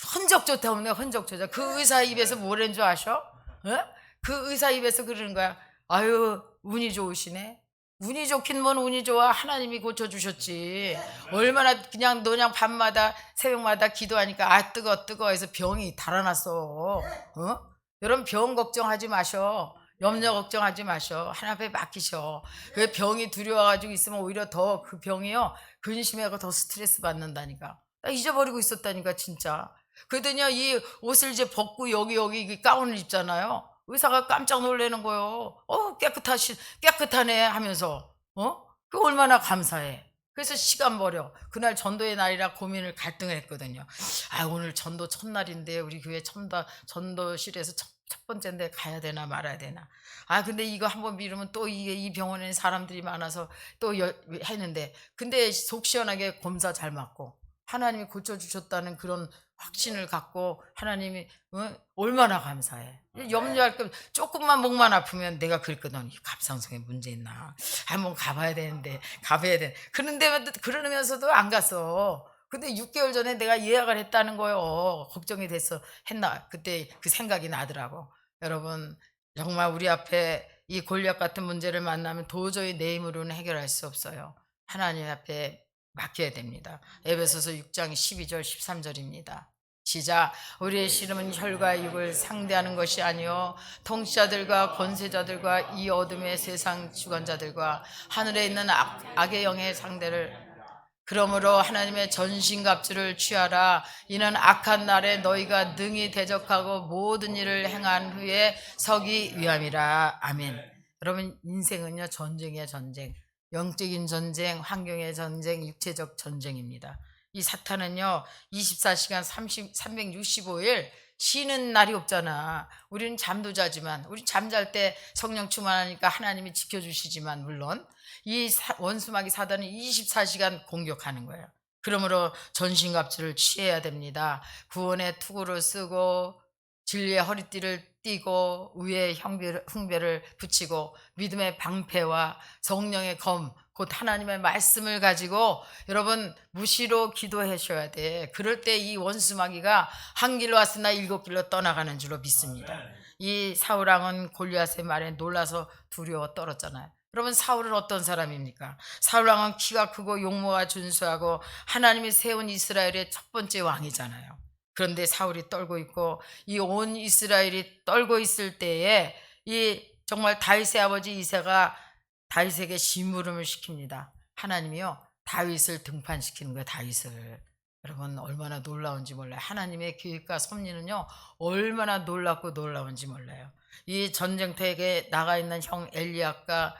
[SPEAKER 5] 흔적조차 없네. 흔적조차. 그 의사 입에서 뭐라는 줄 아셔? 어? 그 의사 입에서 그러는 거야. 아유, 운이 좋으시네. 운이 좋긴 뭔 운이 좋아. 하나님이 고쳐주셨지. 얼마나 그냥 밤마다 새벽마다 기도하니까 아 뜨거 해서 병이 달아났어. 어? 여러분 병 걱정하지 마셔. 염려 걱정하지 마셔. 하나님 앞에 맡기셔. 그 병이 두려워가지고 있으면 오히려 더 그 병이요 근심하고 더 스트레스 받는다니까. 나 잊어버리고 있었다니까 진짜. 그러더니 이 옷을 이제 벗고 여기 이 가운을 입잖아요. 의사가 깜짝 놀라는 거예요. 깨끗하네 하면서. 그 얼마나 감사해. 그래서 시간 버려. 그날 전도의 날이라 고민을 갈등을 했거든요. 아, 오늘 전도 첫날인데 우리 교회 전도실에서 첫 번째인데 가야 되나 말아야 되나. 아, 근데 이거 한번 미루면 또 이게 이 병원에 사람들이 많아서 했는데 근데 속 시원하게 검사 잘 맞고 하나님이 고쳐주셨다는 그런 확신을 갖고 하나님이 얼마나 감사해. 염려할 거 조금만 목만 아프면 내가 그랬거든. 갑상선에 문제 있나 한번 가봐야 되는데 그러면서도 안 갔어. 근데 6개월 전에 내가 예약을 했다는 거예요. 걱정이 됐어. 했나 그때 그 생각이 나더라고. 여러분 정말 우리 앞에 이 골리앗 같은 문제를 만나면 도저히 내 힘으로는 해결할 수 없어요. 하나님 앞에 맡겨야 됩니다. 에베소서 6장 12절 13절입니다. 시작. 우리의 씨름은 혈과 육을 상대하는 것이 아니요 통치자들과 권세자들과 이 어둠의 세상 주관자들과 하늘에 있는 악의 영의 상대를. 그러므로 하나님의 전신갑주를 취하라. 이는 악한 날에 너희가 능히 대적하고 모든 일을 행한 후에 서기 위함이라. 아멘. 여러분 인생은요 전쟁이야 전쟁. 영적인 전쟁, 환경의 전쟁, 육체적 전쟁입니다. 이 사탄은요 24시간 365일 쉬는 날이 없잖아. 우리는 잠도 자지만 우리 잠잘 때 성령 충만하니까 하나님이 지켜주시지만 물론 이 원수마귀 사단은 24시간 공격하는 거예요. 그러므로 전신갑주를 취해야 됩니다. 구원의 투구를 쓰고 진리의 허리띠를 띠고 위에 흥배를 붙이고 믿음의 방패와 성령의 검 곧 하나님의 말씀을 가지고 여러분 무시로 기도하셔야 돼. 그럴 때 이 원수마귀가 한 길로 왔으나 7길로 떠나가는 줄로 믿습니다. 이 사울왕은 골리앗의 말에 놀라서 두려워 떨었잖아요. 여러분 사울은 어떤 사람입니까? 사울왕은 키가 크고 용모가 준수하고 하나님이 세운 이스라엘의 첫 번째 왕이잖아요. 그런데 사울이 떨고 있고 이 온 이스라엘이 떨고 있을 때에 이 정말 다윗의 아버지 이새가 다윗에게 심부름을 시킵니다. 하나님이요 다윗을 등판시키는 거예요. 다윗을. 여러분 얼마나 놀라운지 몰라요. 하나님의 계획과 섭리는요 얼마나 놀랍고 놀라운지 몰라요. 이 전쟁터에 나가 있는 형 엘리압과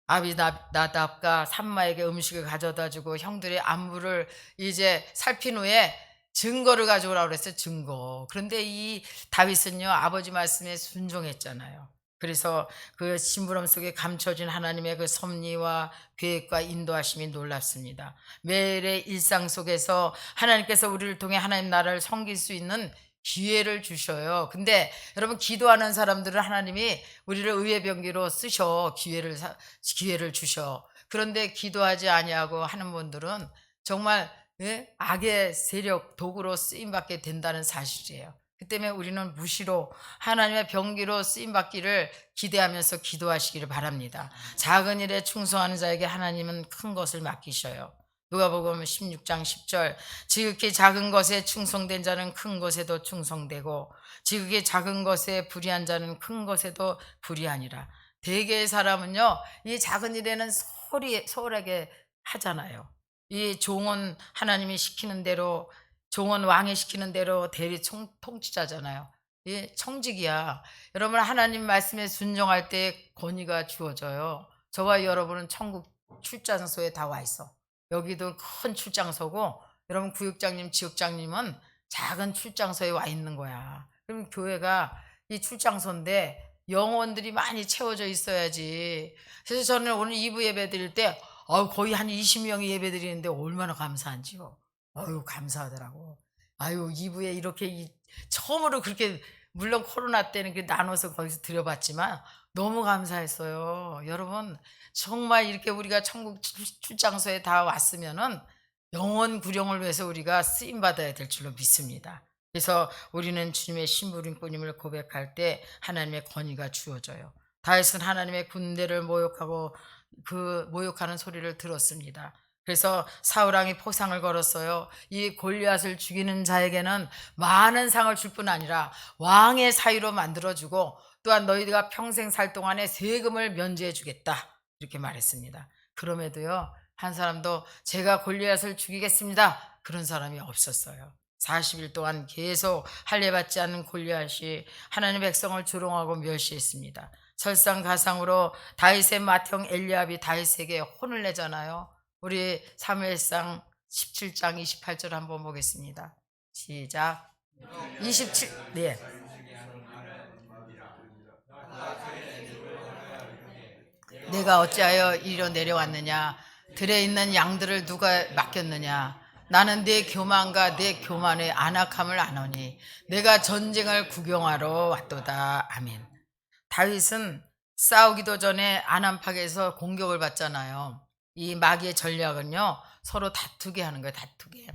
[SPEAKER 5] 아비나답과 삼마에게 음식을 가져다 주고 형들의 안부를 이제 살핀 후에 증거를 가져오라고 그랬어요. 증거. 그런데 이 다윗은요 아버지 말씀에 순종했잖아요. 그래서 그 심부름 속에 감춰진 하나님의 그 섭리와 계획과 인도하심이 놀랍습니다. 매일의 일상 속에서 하나님께서 우리를 통해 하나님 나라를 섬길 수 있는 기회를 주셔요. 근데 여러분 기도하는 사람들은 하나님이 우리를 의의 병기로 쓰셔. 기회를 주셔. 그런데 기도하지 아니하고 하는 분들은 정말 악의 세력 도구로 쓰임받게 된다는 사실이에요. 그 때문에 우리는 무시로 하나님의 병기로 쓰임받기를 기대하면서 기도하시기를 바랍니다. 작은 일에 충성하는 자에게 하나님은 큰 것을 맡기셔요. 누가복음 16장 10절 지극히 작은 것에 충성된 자는 큰 것에도 충성되고 지극히 작은 것에 불의한 자는 큰 것에도 불의하니라. 대개의 사람은요 이 작은 일에는 소홀하게 하잖아요. 이 종은 하나님이 시키는 대로 종은 왕이 시키는 대로 대리 통치자잖아요. 이 청직이야. 여러분 하나님 말씀에 순종할 때 권위가 주어져요. 저와 여러분은 천국 출장소에 다 와 있어. 여기도 큰 출장소고 여러분 구역장님 지역장님은 작은 출장소에 와 있는 거야. 그럼 교회가 이 출장소인데 영혼들이 많이 채워져 있어야지. 그래서 저는 오늘 2부 예배 드릴 때 거의 한 20명이 예배 드리는데 얼마나 감사한지요. 감사하더라고. 2부에 이렇게 처음으로 그렇게 물론 코로나 때는 나눠서 거기서 드려봤지만 너무 감사했어요. 여러분 정말 이렇게 우리가 천국 출장소에 다 왔으면은 영원 구령을 위해서 우리가 쓰임 받아야 될 줄로 믿습니다. 그래서 우리는 주님의 신부님뿐임을 고백할 때 하나님의 권위가 주어져요. 다윗은 하나님의 군대를 모욕하고 그 모욕하는 소리를 들었습니다. 그래서 사울 왕이 포상을 걸었어요. 이 골리앗을 죽이는 자에게는 많은 상을 줄 뿐 아니라 왕의 사위로 만들어주고 또한 너희가 평생 살 동안에 세금을 면제해 주겠다 이렇게 말했습니다. 그럼에도요 한 사람도 제가 골리앗을 죽이겠습니다 그런 사람이 없었어요. 40일 동안 계속 할례받지 않는 골리앗이 하나님의 백성을 조롱하고 멸시했습니다. 설상가상으로 다윗의 맏형 엘리압이 다윗에게 혼을 내잖아요. 우리 사무엘상 17장 28절 한번 보겠습니다. 시작. 27. 네. 내가 어찌하여 이리로 내려왔느냐? 들에 있는 양들을 누가 맡겼느냐? 나는 내 교만과 내 교만의 안악함을 아노니 내가 전쟁을 구경하러 왔도다. 아멘. 다윗은 싸우기도 전에 아남팍에서 공격을 받잖아요. 이 마귀의 전략은요 서로 다투게 하는 거예요. 다투게.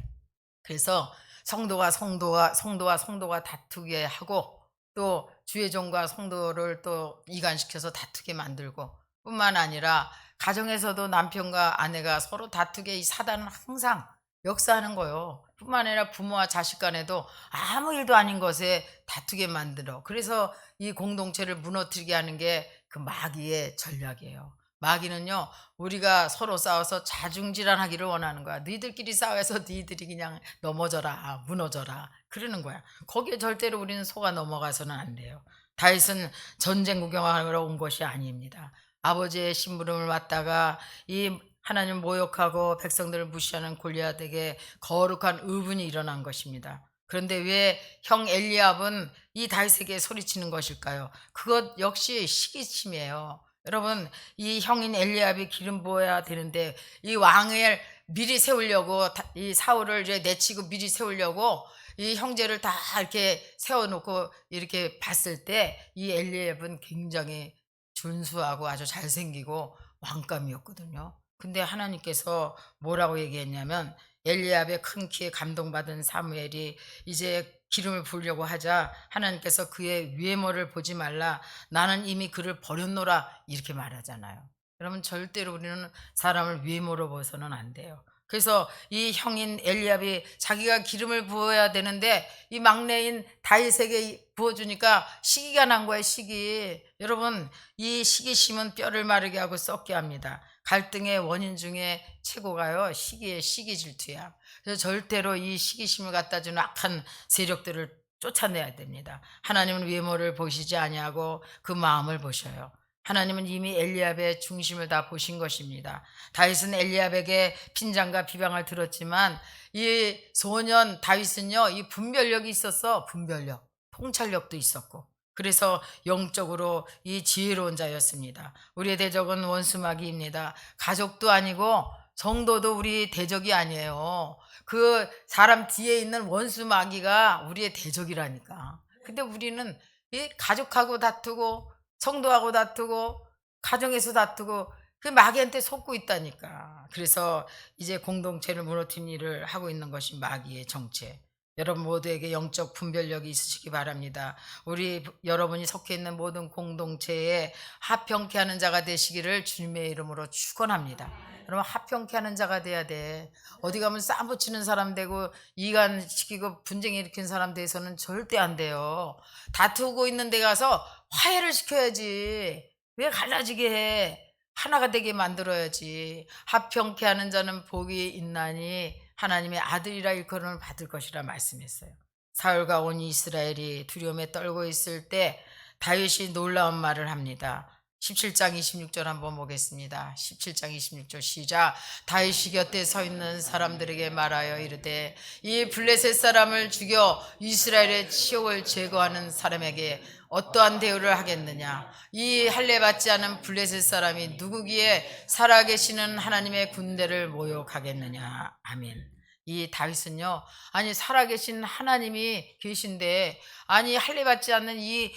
[SPEAKER 5] 그래서 성도가 다투게 하고 또 주의 종과 성도를 또 이간시켜서 다투게 만들고 뿐만 아니라 가정에서도 남편과 아내가 서로 다투게 이 사단은 항상 역사하는 거예요. 뿐만 아니라 부모와 자식 간에도 아무 일도 아닌 것에 다투게 만들어. 그래서 이 공동체를 무너뜨리게 하는 게 그 마귀의 전략이에요. 마귀는요 우리가 서로 싸워서 자중질환하기를 원하는 거야. 너희들끼리 싸워서 너희들이 그냥 넘어져라 무너져라 그러는 거야. 거기에 절대로 우리는 속아 넘어가서는 안 돼요. 다윗은 전쟁 구경하러 온 것이 아닙니다. 아버지의 심부름을 맡다가 이 하나님 모욕하고 백성들을 무시하는 골리앗에게 거룩한 의분이 일어난 것입니다. 그런데 왜 형 엘리압은 이 다윗에게 소리치는 것일까요? 그것 역시 시기심이에요. 여러분 이 형인 엘리압이 기름 부어야 되는데 이 왕을 미리 세우려고 이 사울을 이제 내치고 미리 세우려고 이 형제를 다 이렇게 세워놓고 이렇게 봤을 때 이 엘리압은 굉장히 준수하고 아주 잘생기고 왕감이었거든요. 근데 하나님께서 뭐라고 얘기했냐면 엘리압의 큰 키에 감동받은 사무엘이 이제 기름을 부으려고 하자 하나님께서 그의 외모를 보지 말라 나는 이미 그를 버렸노라 이렇게 말하잖아요. 여러분 절대로 우리는 사람을 외모로 봐서는 안 돼요. 그래서 이 형인 엘리압이 자기가 기름을 부어야 되는데 이 막내인 다윗에게 부어주니까 시기가 난 거예요. 시기. 여러분 이 시기심은 뼈를 마르게 하고 썩게 합니다. 갈등의 원인 중에 최고가요 시기의 시기 질투야. 그래서 절대로 이 시기심을 갖다 주는 악한 세력들을 쫓아내야 됩니다. 하나님은 외모를 보시지 아니하고 그 마음을 보셔요. 하나님은 이미 엘리압의 중심을 다 보신 것입니다. 다윗은 엘리압에게 핀잔과 비방을 들었지만 이 소년 다윗은요 이 분별력이 있었어. 분별력, 통찰력도 있었고 그래서 영적으로 이 지혜로운 자였습니다. 우리의 대적은 원수마귀입니다. 가족도 아니고 성도도 우리 대적이 아니에요. 그 사람 뒤에 있는 원수마귀가 우리의 대적이라니까. 근데 우리는 이 가족하고 다투고 성도하고 다투고 가정에서 다투고 그 마귀한테 속고 있다니까. 그래서 이제 공동체를 무너뜨리는 일을 하고 있는 것이 마귀의 정체. 여러분 모두에게 영적 분별력이 있으시기 바랍니다. 우리 여러분이 속해 있는 모든 공동체에 합평케 하는 자가 되시기를 주님의 이름으로 축원합니다. 여러분 합평케 하는 자가 돼야 돼. 어디 가면 싸움 붙이는 사람 되고 이간시키고 분쟁 일으킨 사람 돼서는 절대 안 돼요. 다투고 있는 데 가서 화해를 시켜야지. 왜 갈라지게 해? 하나가 되게 만들어야지. 합평케 하는 자는 복이 있나니 하나님의 아들이라 일컬음을 받을 것이라 말씀했어요. 사울과 온 이스라엘이 두려움에 떨고 있을 때 다윗이 놀라운 말을 합니다. 17장 26절 한번 보겠습니다. 17장 26절 시작. 다윗이 곁에 서 있는 사람들에게 말하여 이르되 이 블레셋 사람을 죽여 이스라엘의 치욕을 제거하는 사람에게 어떠한 대우를 하겠느냐. 이 할례받지 않은 블레셋 사람이 누구기에 살아계시는 하나님의 군대를 모욕하겠느냐. 아멘. 이 다윗은요 아니 살아계신 하나님이 계신데 아니 할례받지 않는 이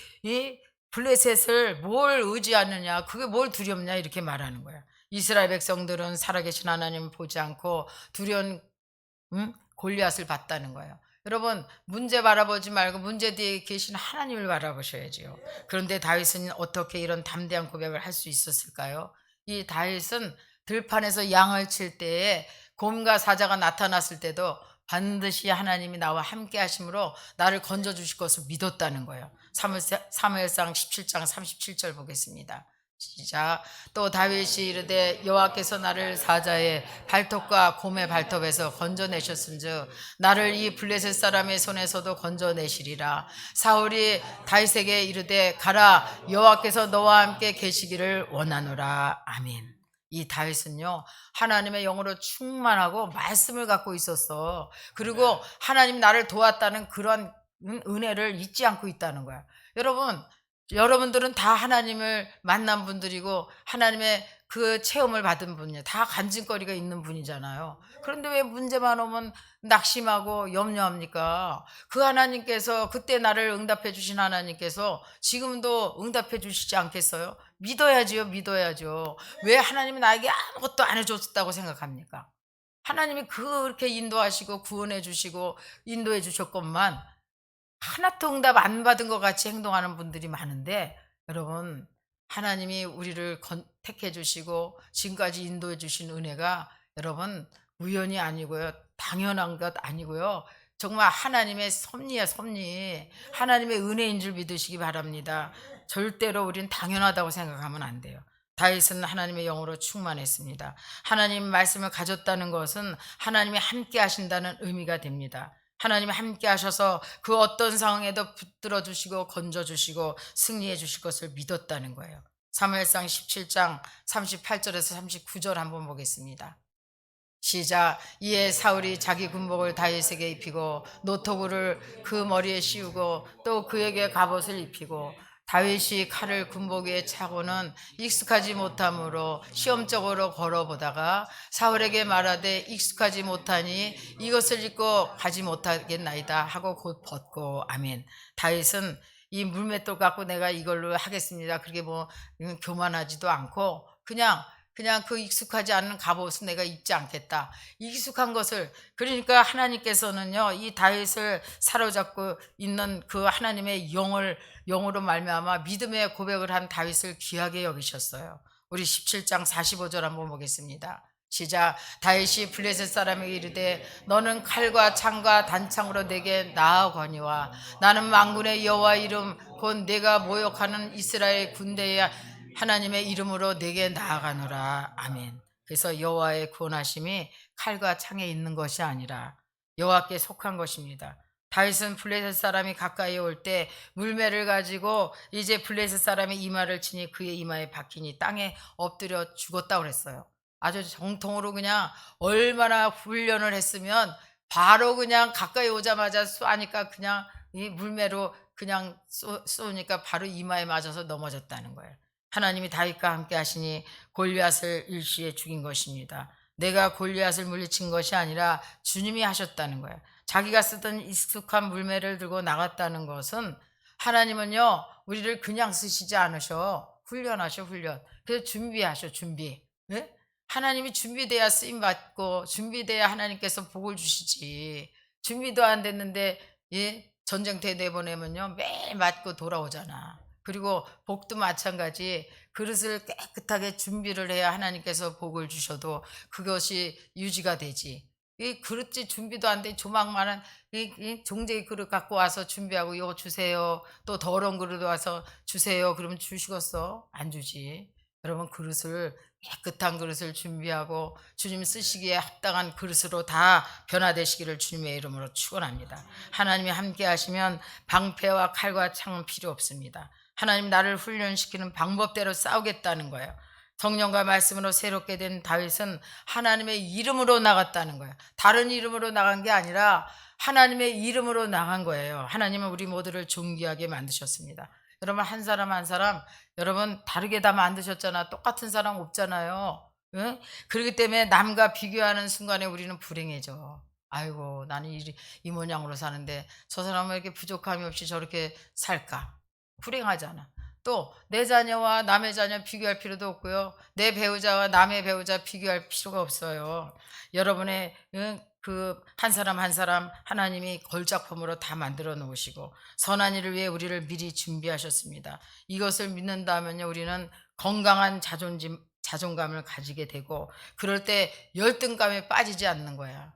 [SPEAKER 5] 블레셋을 뭘 의지하느냐, 그게 뭘 두렵냐 이렇게 말하는 거야. 이스라엘 백성들은 살아계신 하나님을 보지 않고 두려운 골리앗을 봤다는 거예요. 여러분 문제 바라보지 말고 문제 뒤에 계신 하나님을 바라보셔야지요. 그런데 다윗은 어떻게 이런 담대한 고백을 할 수 있었을까요? 이 다윗은 들판에서 양을 칠 때에 곰과 사자가 나타났을 때도 반드시 하나님이 나와 함께 하심으로 나를 건져 주실 것을 믿었다는 거예요. 사무엘상 17장 37절 보겠습니다. 시작. 또 다윗이 이르되 여호와께서 나를 사자의 발톱과 곰의 발톱에서 건져내셨은즉 나를 이 블레셋 사람의 손에서도 건져내시리라. 사울이 다윗에게 이르되 가라, 여호와께서 너와 함께 계시기를 원하노라. 아멘. 이 다윗은요 하나님의 영으로 충만하고 말씀을 갖고 있었어. 그리고 하나님 나를 도왔다는 그런 은혜를 잊지 않고 있다는 거야. 여러분들은 다 하나님을 만난 분들이고 하나님의 그 체험을 받은 분이에요. 다 간증거리가 있는 분이잖아요. 그런데 왜 문제만 오면 낙심하고 염려합니까? 그 하나님께서, 그때 나를 응답해 주신 하나님께서 지금도 응답해 주시지 않겠어요? 믿어야지요, 믿어야죠. 왜 하나님이 나에게 아무것도 안 해줬다고 생각합니까? 하나님이 그렇게 인도하시고 구원해 주시고 인도해 주셨건만 하나도 응답 안 받은 것 같이 행동하는 분들이 많은데, 여러분 하나님이 우리를 택해 주시고 지금까지 인도해 주신 은혜가 여러분 우연이 아니고요, 당연한 것 아니고요, 정말 하나님의 섭리야, 섭리. 하나님의 은혜인 줄 믿으시기 바랍니다. 절대로 우리는 당연하다고 생각하면 안 돼요. 다윗은 하나님의 영으로 충만했습니다. 하나님 말씀을 가졌다는 것은 하나님이 함께 하신다는 의미가 됩니다. 하나님이 함께 하셔서 그 어떤 상황에도 붙들어 주시고 건져 주시고 승리해 주실 것을 믿었다는 거예요. 사무엘상 17장 38절에서 39절 한번 보겠습니다. 시작. 이에 사울이 자기 군복을 다윗에게 입히고 노토구를 그 머리에 씌우고 또 그에게 갑옷을 입히고, 다윗이 칼을 군복 위에 차고는 익숙하지 못함으로 시험적으로 걸어보다가 사울에게 말하되 익숙하지 못하니 이것을 입고 가지 못하겠나이다 하고 곧 벗고. 아멘. 다윗은 이 물맷돌 갖고 내가 이걸로 하겠습니다, 그렇게 뭐 교만하지도 않고 그냥 그 익숙하지 않은 갑옷은 내가 입지 않겠다. 익숙한 것을, 그러니까 하나님께서는요 이 다윗을 사로잡고 있는 그 하나님의 영으로 말미암아 믿음의 고백을 한 다윗을 귀하게 여기셨어요. 우리 17장 45절 한번 보겠습니다. 시작. 다윗이 블레셋 사람에게 이르되 너는 칼과 창과 단창으로 내게 나아거니와 나는 만군의 여호와 이름 곧 내가 모욕하는 이스라엘 군대의 하나님의 이름으로 내게 나아가노라. 아멘. 그래서 여호와의 구원하심이 칼과 창에 있는 것이 아니라 여호와께 속한 것입니다. 다윗은 블레셋 사람이 가까이 올 때 물매를 가지고 이제 블레셋 사람이 이마를 치니 그의 이마에 박히니 땅에 엎드려 죽었다고 그랬어요. 아주 정통으로 그냥 얼마나 훈련을 했으면 바로 그냥 가까이 오자마자 쏘니까 그냥 이 물매로 그냥 쏘니까 바로 이마에 맞아서 넘어졌다는 거예요. 하나님이 다윗과 함께 하시니 골리앗을 일시에 죽인 것입니다. 내가 골리앗을 물리친 것이 아니라 주님이 하셨다는 거예요. 자기가 쓰던 익숙한 물매를 들고 나갔다는 것은 하나님은요 우리를 그냥 쓰시지 않으셔. 훈련하셔, 훈련. 그래서 준비하셔, 준비. 네? 하나님이 준비돼야 쓰임받고 준비돼야 하나님께서 복을 주시지. 준비도 안 됐는데 전쟁터에 내보내면요 매일 맞고 돌아오잖아. 그리고 복도 마찬가지. 그릇을 깨끗하게 준비를 해야 하나님께서 복을 주셔도 그것이 유지가 되지. 이 그릇지 준비도 안 돼 조망만한 이 종제의 그릇 갖고 와서 준비하고 이거 주세요, 또 더러운 그릇 와서 주세요 그러면 주시겠어? 안 주지. 여러분 그릇을, 깨끗한 그릇을 준비하고 주님 쓰시기에 합당한 그릇으로 다 변화되시기를 주님의 이름으로 축원합니다. 하나님이 함께 하시면 방패와 칼과 창은 필요 없습니다. 하나님 나를 훈련시키는 방법대로 싸우겠다는 거예요. 성령과 말씀으로 새롭게 된 다윗은 하나님의 이름으로 나갔다는 거예요. 다른 이름으로 나간 게 아니라 하나님의 이름으로 나간 거예요. 하나님은 우리 모두를 존귀하게 만드셨습니다. 여러분 한 사람 한 사람 여러분 다르게 다 만드셨잖아. 똑같은 사람 없잖아요. 응? 그렇기 때문에 남과 비교하는 순간에 우리는 불행해져. 아이고 나는 이 모양으로 사는데 저 사람은 왜 이렇게 부족함이 없이 저렇게 살까? 불행하잖아. 또 내 자녀와 남의 자녀 비교할 필요도 없고요. 내 배우자와 남의 배우자 비교할 필요가 없어요. 여러분의 그 한 사람 한 사람 하나님이 걸작품으로 다 만들어 놓으시고 선한 일을 위해 우리를 미리 준비하셨습니다. 이것을 믿는다면요, 우리는 건강한 자존감을 가지게 되고 그럴 때 열등감에 빠지지 않는 거야.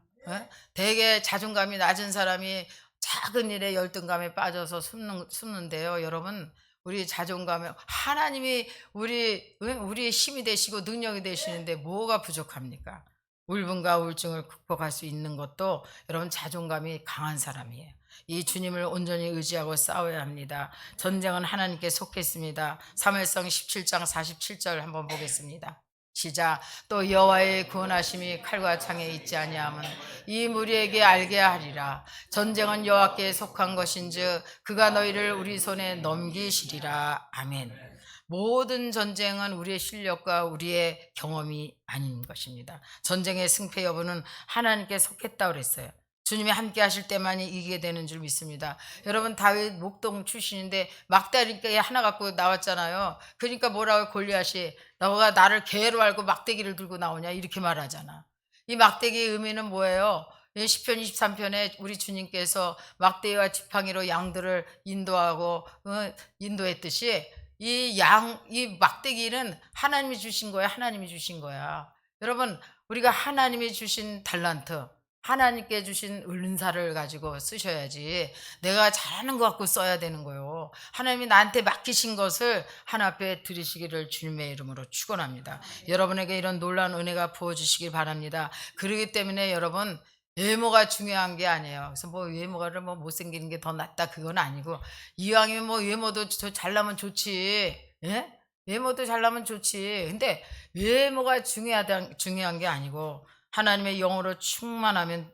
[SPEAKER 5] 되게 자존감이 낮은 사람이 작은 일에 열등감에 빠져서 숨는데요. 여러분, 우리 자존감에 하나님이 우리의 힘이 되시고 능력이 되시는데 뭐가 부족합니까? 울분과 우울증을 극복할 수 있는 것도 여러분 자존감이 강한 사람이에요. 이 주님을 온전히 의지하고 싸워야 합니다. 전쟁은 하나님께 속했습니다. 사무엘상 17장 47절 한번 보겠습니다. 시작. 또 여호와의 구원하심이 칼과 창에 있지 아니함은 이 무리에게 알게 하리라. 전쟁은 여호와께 속한 것인즉 그가 너희를 우리 손에 넘기시리라. 아멘. 모든 전쟁은 우리의 실력과 우리의 경험이 아닌 것입니다. 전쟁의 승패 여부는 하나님께 속했다고 그랬어요. 주님이 함께 하실 때만이 이기게 되는 줄 믿습니다. 여러분, 다윗 목동 출신인데 막대기 하나 갖고 나왔잖아요. 그러니까 뭐라고 골리앗이 너가 나를 개로 알고 막대기를 들고 나오냐 이렇게 말하잖아. 이 막대기의 의미는 뭐예요? 시편 23편에 우리 주님께서 막대기와 지팡이로 양들을 인도했듯이 이 막대기는 하나님이 주신 거야. 하나님이 주신 거야. 여러분, 우리가 하나님이 주신 달란트, 하나님께 주신 은사를 가지고 쓰셔야지 내가 잘하는 것 갖고 써야 되는 거예요. 하나님이 나한테 맡기신 것을 하나 앞에 드리시기를 주님의 이름으로 축원합니다. 여러분에게 이런 놀라운 은혜가 부어주시길 바랍니다. 그렇기 때문에 여러분, 외모가 중요한 게 아니에요. 그래서 뭐 외모가를 뭐 못생기는 게 더 낫다 그건 아니고, 이왕이면 뭐 외모도 잘나면 좋지. 예? 외모도 잘나면 좋지. 근데 외모가 중요한 게 아니고 하나님의 영으로 충만하면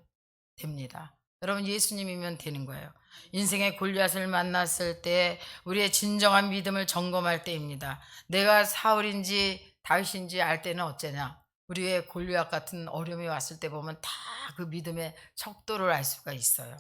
[SPEAKER 5] 됩니다. 여러분, 예수님이면 되는 거예요. 인생의 골리앗을 만났을 때 우리의 진정한 믿음을 점검할 때입니다. 내가 사울인지 다윗인지 알 때는 어쩌냐? 우리의 골리앗 같은 어려움이 왔을 때 보면 다 그 믿음의 척도를 알 수가 있어요.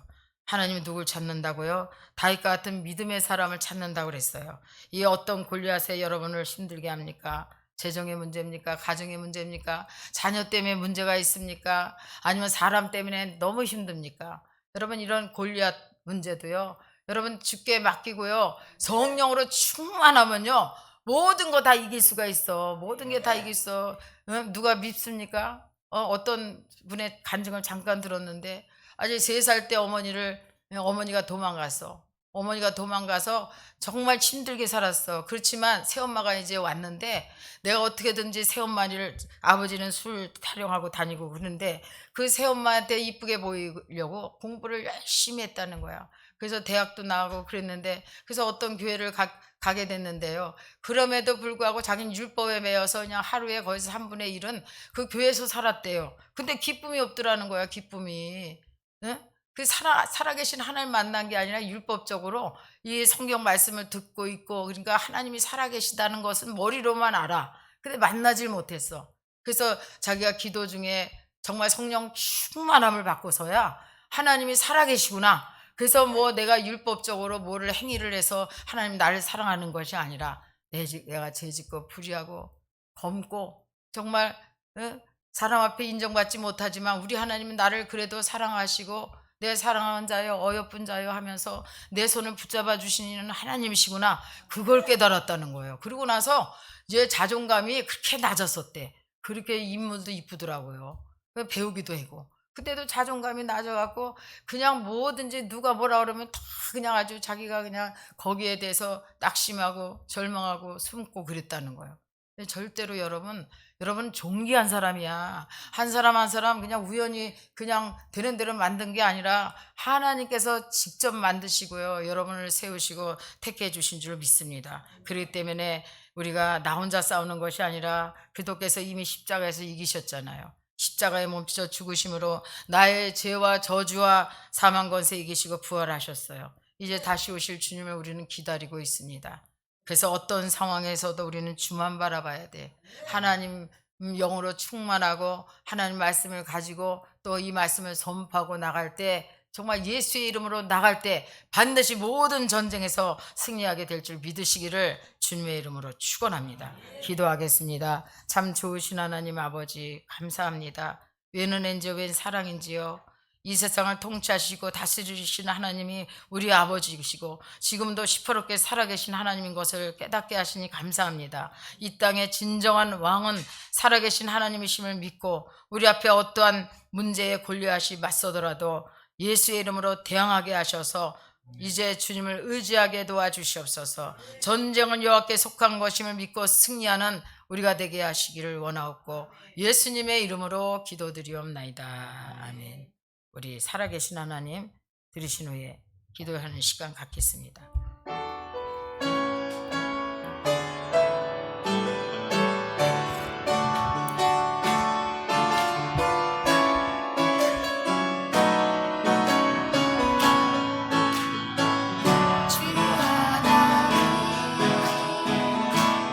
[SPEAKER 5] 하나님이 누굴 찾는다고요? 다윗과 같은 믿음의 사람을 찾는다고 그랬어요. 이 어떤 골리앗에 여러분을 힘들게 합니까? 재정의 문제입니까? 가정의 문제입니까? 자녀 때문에 문제가 있습니까? 아니면 사람 때문에 너무 힘듭니까? 여러분, 이런 골리앗 문제도요, 여러분 주께 맡기고요, 성령으로 충만하면요 모든 거 다 이길 수가 있어. 모든 게 다 이길 수 있어. 누가 밉습니까? 어떤 분의 간증을 잠깐 들었는데 아직 3살 때 어머니가 도망갔어. 어머니가 도망가서 정말 힘들게 살았어. 그렇지만 새엄마가 이제 왔는데 내가 어떻게든지 새엄마를, 아버지는 술 타령하고 다니고 그러는데 그 새엄마한테 이쁘게 보이려고 공부를 열심히 했다는 거야. 그래서 대학도 나가고 그랬는데, 그래서 어떤 교회를 가게 됐는데요, 그럼에도 불구하고 자기는 율법에 매여서 그냥 하루에 거기서 3분의 1은 그 교회에서 살았대요. 근데 기쁨이 없더라는 거야. 기쁨이. 응? 그 살아계신 하나님 만난 게 아니라 율법적으로 이 성경 말씀을 듣고 있고, 그러니까 하나님이 살아계시다는 것은 머리로만 알아. 근데 만나질 못했어. 그래서 자기가 기도 중에 정말 성령 충만함을 받고서야 하나님이 살아계시구나. 그래서 뭐 내가 율법적으로 뭐를 행위를 해서 하나님 나를 사랑하는 것이 아니라 내가 죄짓고 불의하고 검고 정말 사람 앞에 인정받지 못하지만 우리 하나님은 나를 그래도 사랑하시고 내 사랑하는 자여 어여쁜 자여 하면서 내 손을 붙잡아 주시는 하나님이시구나, 그걸 깨달았다는 거예요. 그리고 나서 이제 자존감이 그렇게 낮았었대. 그렇게 인물도 이쁘더라고요. 배우기도 하고. 그때도 자존감이 낮아갖고 그냥 뭐든지 누가 뭐라 그러면 다 그냥 아주 자기가 그냥 거기에 대해서 낙심하고 절망하고 숨고 그랬다는 거예요. 절대로 여러분 존귀한 사람이야. 한 사람 한 사람 그냥 우연히 그냥 되는 대로 만든 게 아니라 하나님께서 직접 만드시고요, 여러분을 세우시고 택해 주신 줄 믿습니다. 그렇기 때문에 우리가 나 혼자 싸우는 것이 아니라 그도께서 이미 십자가에서 이기셨잖아요. 십자가에 몸쳐 죽으심으로 나의 죄와 저주와 사망 권세 이기시고 부활하셨어요. 이제 다시 오실 주님을 우리는 기다리고 있습니다. 그래서 어떤 상황에서도 우리는 주만 바라봐야 돼. 하나님 영으로 충만하고 하나님 말씀을 가지고 또 이 말씀을 선포하고 나갈 때, 정말 예수의 이름으로 나갈 때 반드시 모든 전쟁에서 승리하게 될 줄 믿으시기를 주님의 이름으로 축원합니다. 기도하겠습니다. 참 좋으신 하나님 아버지, 감사합니다. 웬 은혜인지요, 웬 사랑인지요. 이 세상을 통치하시고 다스리시는 하나님이 우리 아버지이시고 지금도 시퍼렇게 살아계신 하나님인 것을 깨닫게 하시니 감사합니다. 이 땅의 진정한 왕은 살아계신 하나님이심을 믿고 우리 앞에 어떠한 문제에 골리앗이 맞서더라도 예수의 이름으로 대항하게 하셔서 이제 주님을 의지하게 도와주시옵소서. 전쟁은 여호와께 속한 것임을 믿고 승리하는 우리가 되게 하시기를 원하옵고 예수님의 이름으로 기도드리옵나이다. 아멘. 우리 살아계신 하나님 들으신 후에 기도하는 시간 갖겠습니다.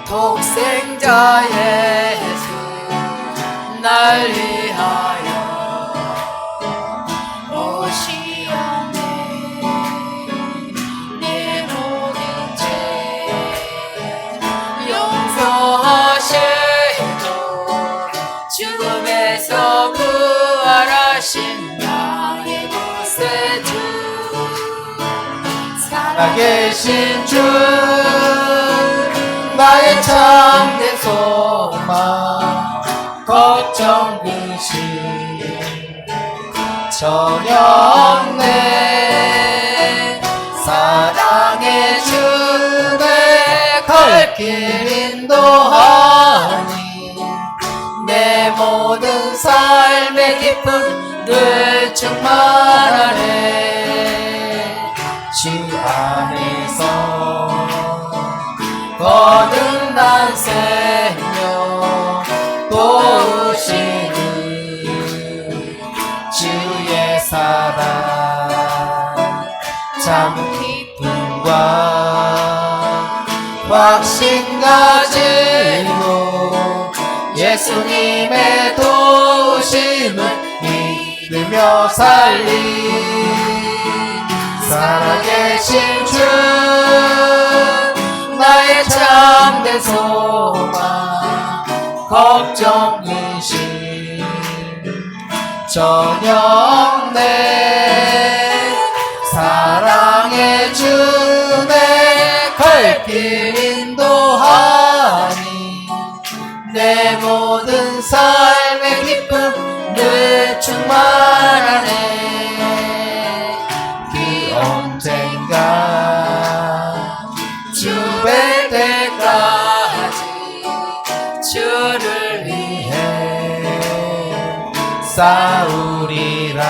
[SPEAKER 5] 독생자 예수 날 위하여 오시었네. 내 모든 죄 용서하시고 죽음에서 부활하신 나의 구세주
[SPEAKER 2] 살아계신 주 나의 참된 소망 걱정 근심 전혀 없네. 사랑의 주내 갈길 인도하니 내 모든 삶의 기쁨을 충만하네. 주 안에서 거듭난 생명 도우시는 주의 사랑 참 기쁨과 확신 가지고 예수님의 도우심을 믿으며 살리. 살아계신 주 나의 참된 소망 걱정 근심 전혀 없네. 사랑의 주내 갈길 인도하니 내 모든 삶의 기쁨 늘 충만하네. 그 언젠가 주 뵐 때까지 주를 위해 싸우리라.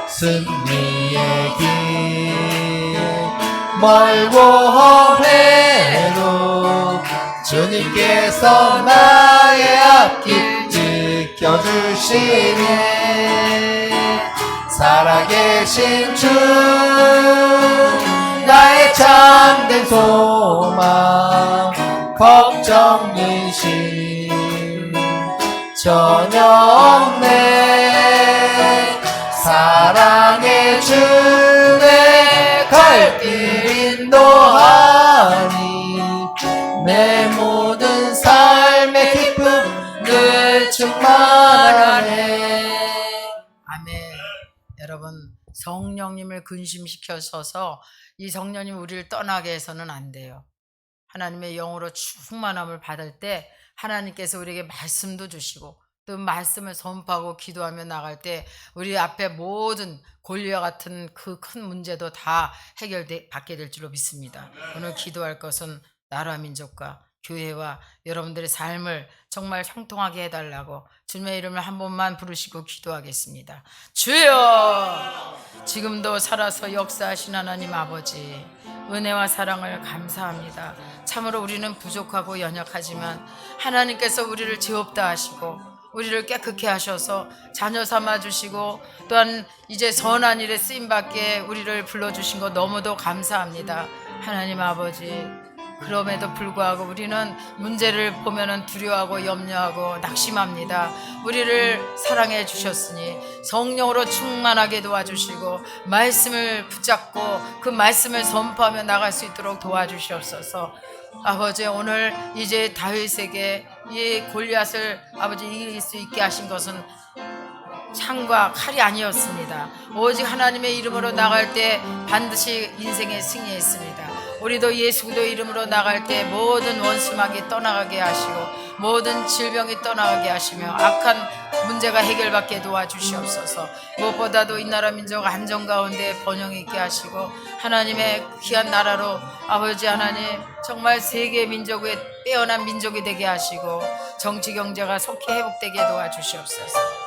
[SPEAKER 2] 승리의 길 멀고 해로 주님께서 나의 앞길 지켜주시네. 살아계신 주 나의 참된 소망 걱정 근심 전혀 없네. 사랑의 주내 갈길 인도하니 내 모든 삶의 기쁨 늘 충만하네.
[SPEAKER 5] 아멘. 여러분, 성령님을 근심시켜서서 이 성령님 우리를 떠나게 해서는 안 돼요. 하나님의 영으로 충만함을 받을 때 하나님께서 우리에게 말씀도 주시고 또 말씀을 선포하고 기도하며 나갈 때 우리 앞에 모든 골리앗 같은 그 큰 문제도 다 해결받게 될 줄로 믿습니다. 오늘 기도할 것은 나라 민족과 교회와 여러분들의 삶을 정말 형통하게 해달라고 주님의 이름을 한 번만 부르시고 기도하겠습니다. 주여, 지금도 살아서 역사하신 하나님 아버지, 은혜와 사랑을 감사합니다. 참으로 우리는 부족하고 연약하지만 하나님께서 우리를 죄 없다 하시고 우리를 깨끗게 하셔서 자녀 삼아 주시고 또한 이제 선한 일에 쓰임받게 우리를 불러주신 것 너무도 감사합니다. 하나님 아버지, 그럼에도 불구하고 우리는 문제를 보면은 두려워하고 염려하고 낙심합니다. 우리를 사랑해 주셨으니 성령으로 충만하게 도와주시고 말씀을 붙잡고 그 말씀을 선포하며 나갈 수 있도록 도와주시옵소서. 아버지 오늘 이제 다윗에게 이 골리앗을 아버지 이길 수 있게 하신 것은 창과 칼이 아니었습니다. 오직 하나님의 이름으로 나갈 때 반드시 인생에 승리했습니다. 우리도 예수 그리스도 이름으로 나갈 때 모든 원수막이 떠나가게 하시고 모든 질병이 떠나가게 하시며 악한 문제가 해결받게 도와주시옵소서. 무엇보다도 이 나라 민족 안정 가운데 번영이 있게 하시고 하나님의 귀한 나라로 아버지 하나님 정말 세계 민족의 빼어난 민족이 되게 하시고 정치 경제가 속히 회복되게 도와주시옵소서.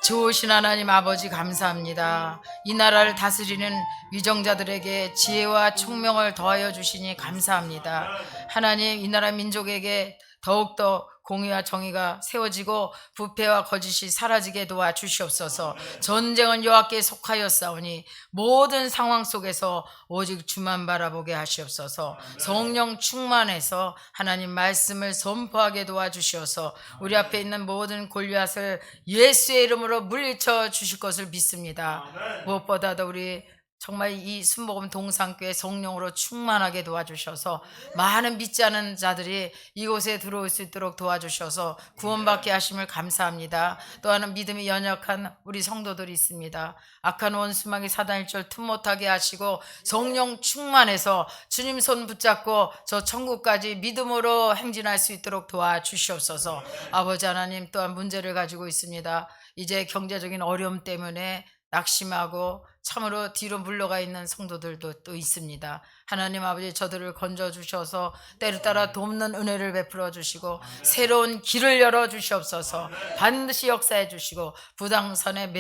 [SPEAKER 5] 좋으신 하나님 아버지 감사합니다. 이 나라를 다스리는 위정자들에게 지혜와 총명을 더하여 주시니 감사합니다. 하나님 이 나라 민족에게 더욱더 공의와 정의가 세워지고 부패와 거짓이 사라지게 도와주시옵소서. 전쟁은 여호와께 속하였사오니 모든 상황 속에서 오직 주만 바라보게 하시옵소서. 성령 충만해서 하나님 말씀을 선포하게 도와주시어서 우리 앞에 있는 모든 골리앗을 예수의 이름으로 물리쳐 주실 것을 믿습니다. 무엇보다도 우리 정말 이 순복음 동산교회 성령으로 충만하게 도와주셔서 많은 믿지 않은 자들이 이곳에 들어올 수 있도록 도와주셔서 구원받게 하심을 감사합니다. 또한 믿음이 연약한 우리 성도들이 있습니다. 악한 원수막이 사단일절 틈 못하게 하시고 성령 충만해서 주님 손 붙잡고 저 천국까지 믿음으로 행진할 수 있도록 도와주시옵소서. 아버지 하나님 또한 문제를 가지고 있습니다. 이제 경제적인 어려움 때문에 낙심하고 참으로 뒤로 물러가 있는 성도들도 또 있습니다. 하나님 아버지 저들을 건져주셔서 때를 따라 돕는 은혜를 베풀어 주시고 새로운 길을 열어 주시옵소서. 반드시 역사해 주시고 부당선의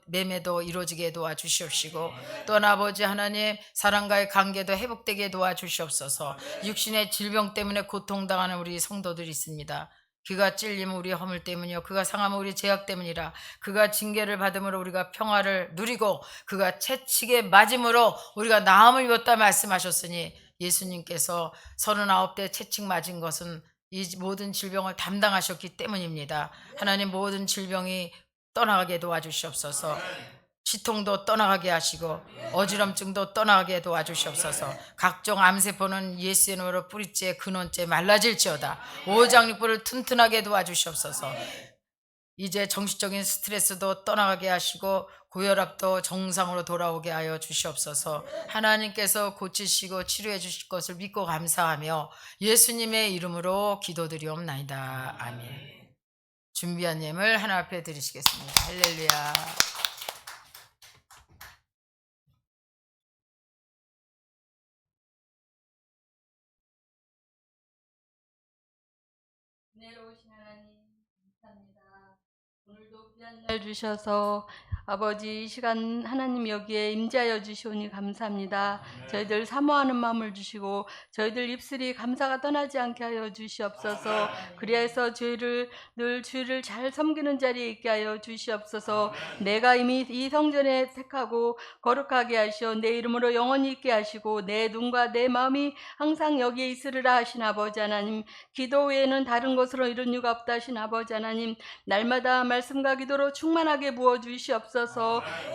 [SPEAKER 5] 매매도 이루어지게 도와주시옵시고 또한 아버지 하나님 사랑과의 관계도 회복되게 도와주시옵소서. 육신의 질병 때문에 고통당하는 우리 성도들이 있습니다. 그가 찔림은 우리의 허물 때문이요 그가 상함은 우리의 죄악 때문이라. 그가 징계를 받음으로 우리가 평화를 누리고 그가 채찍에 맞음으로 우리가 나음을 입었다 말씀하셨으니 예수님께서 39대 채찍 맞은 것은 이 모든 질병을 담당하셨기 때문입니다. 하나님 모든 질병이 떠나가게 도와주시옵소서. 치통도 떠나가게 하시고 어지럼증도 떠나가게 도와주시옵소서. 각종 암세포는 예수의 이름으로 뿌리째 근원째 말라질지어다. 오장육부를 튼튼하게 도와주시옵소서. 이제 정신적인 스트레스도 떠나가게 하시고 고혈압도 정상으로 돌아오게 하여 주시옵소서. 하나님께서 고치시고 치료해 주실 것을 믿고 감사하며 예수님의 이름으로 기도드리옵나이다. 아멘. 준비한 예물 하나 앞에 드리시겠습니다. 할렐루야.
[SPEAKER 4] 은혜로우신 하나님 감사합니다. 오늘도 귀한 날 주셔서 아버지 이 시간 하나님 여기에 임재하여 주시오니 감사합니다. 저희들 사모하는 마음을 주시고 저희들 입술이 감사가 떠나지 않게 하여 주시옵소서. 그리하여서 늘 주를 잘 섬기는 자리에 있게 하여 주시옵소서. 내가 이미 이 성전에 택하고 거룩하게 하시어 내 이름으로 영원히 있게 하시고 내 눈과 내 마음이 항상 여기에 있으리라 하신 아버지 하나님, 기도 외에는 다른 것으로 이룬 이유가 없다 하신 아버지 하나님, 날마다 말씀과 기도로 충만하게 부어 주시옵소서.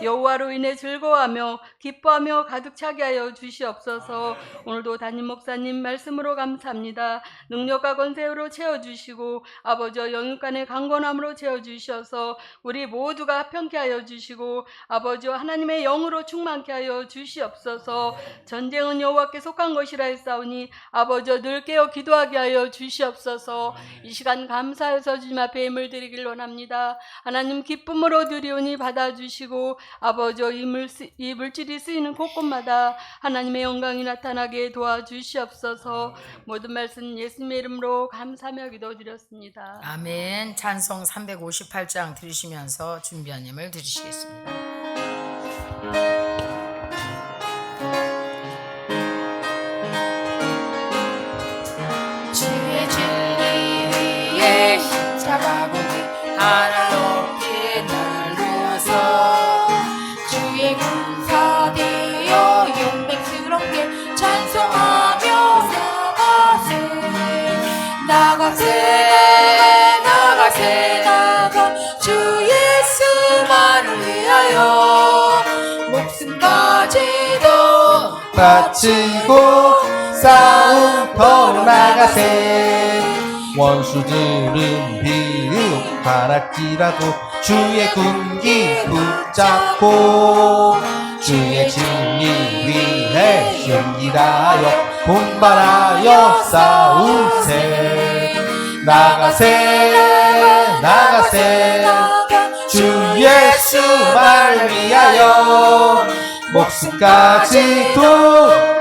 [SPEAKER 4] 여호와로 인해 즐거워하며 기뻐하며 가득 차게 하여 주시옵소서. 오늘도 담임 목사님 말씀으로 감사합니다. 능력과 권세로 채워주시고 아버지와 영육간의 강건함으로 채워주셔서 우리 모두가 합평케 하여 주시고 아버지와 하나님의 영으로 충만케 하여 주시옵소서. 전쟁은 여호와께 속한 것이라 했사오니 아버지와 늘 깨어 기도하게 하여 주시옵소서. 이 시간 감사해서 주님 앞에 예물 드리길 원합니다. 하나님 기쁨으로 드리오니 받아주시고 아버지와 이 물질이 쓰이는 곳곳마다 하나님의 영광이 나타나게 도와주시옵소서. 모든 말씀 예수님의 이름으로 감사하며 기도드렸습니다.
[SPEAKER 5] 아멘. 찬송 358장 들으시면서 준비한 예물 드리시겠습니다. 주의 진리 위에 십자가 보기 하늘 높이 날려서 주의 군사되어 용맹스럽게 찬송하며 나가 주 예수만을 위하여 목숨까지도
[SPEAKER 2] 바치고 싸움터로 나가세. 원수들은 비록 바랄지라도 주의 군기 붙잡고 주의 진리 위해 승리하여 분발하여 싸우세. 나가세 나가세 주 예수만을 위하여 목숨까지도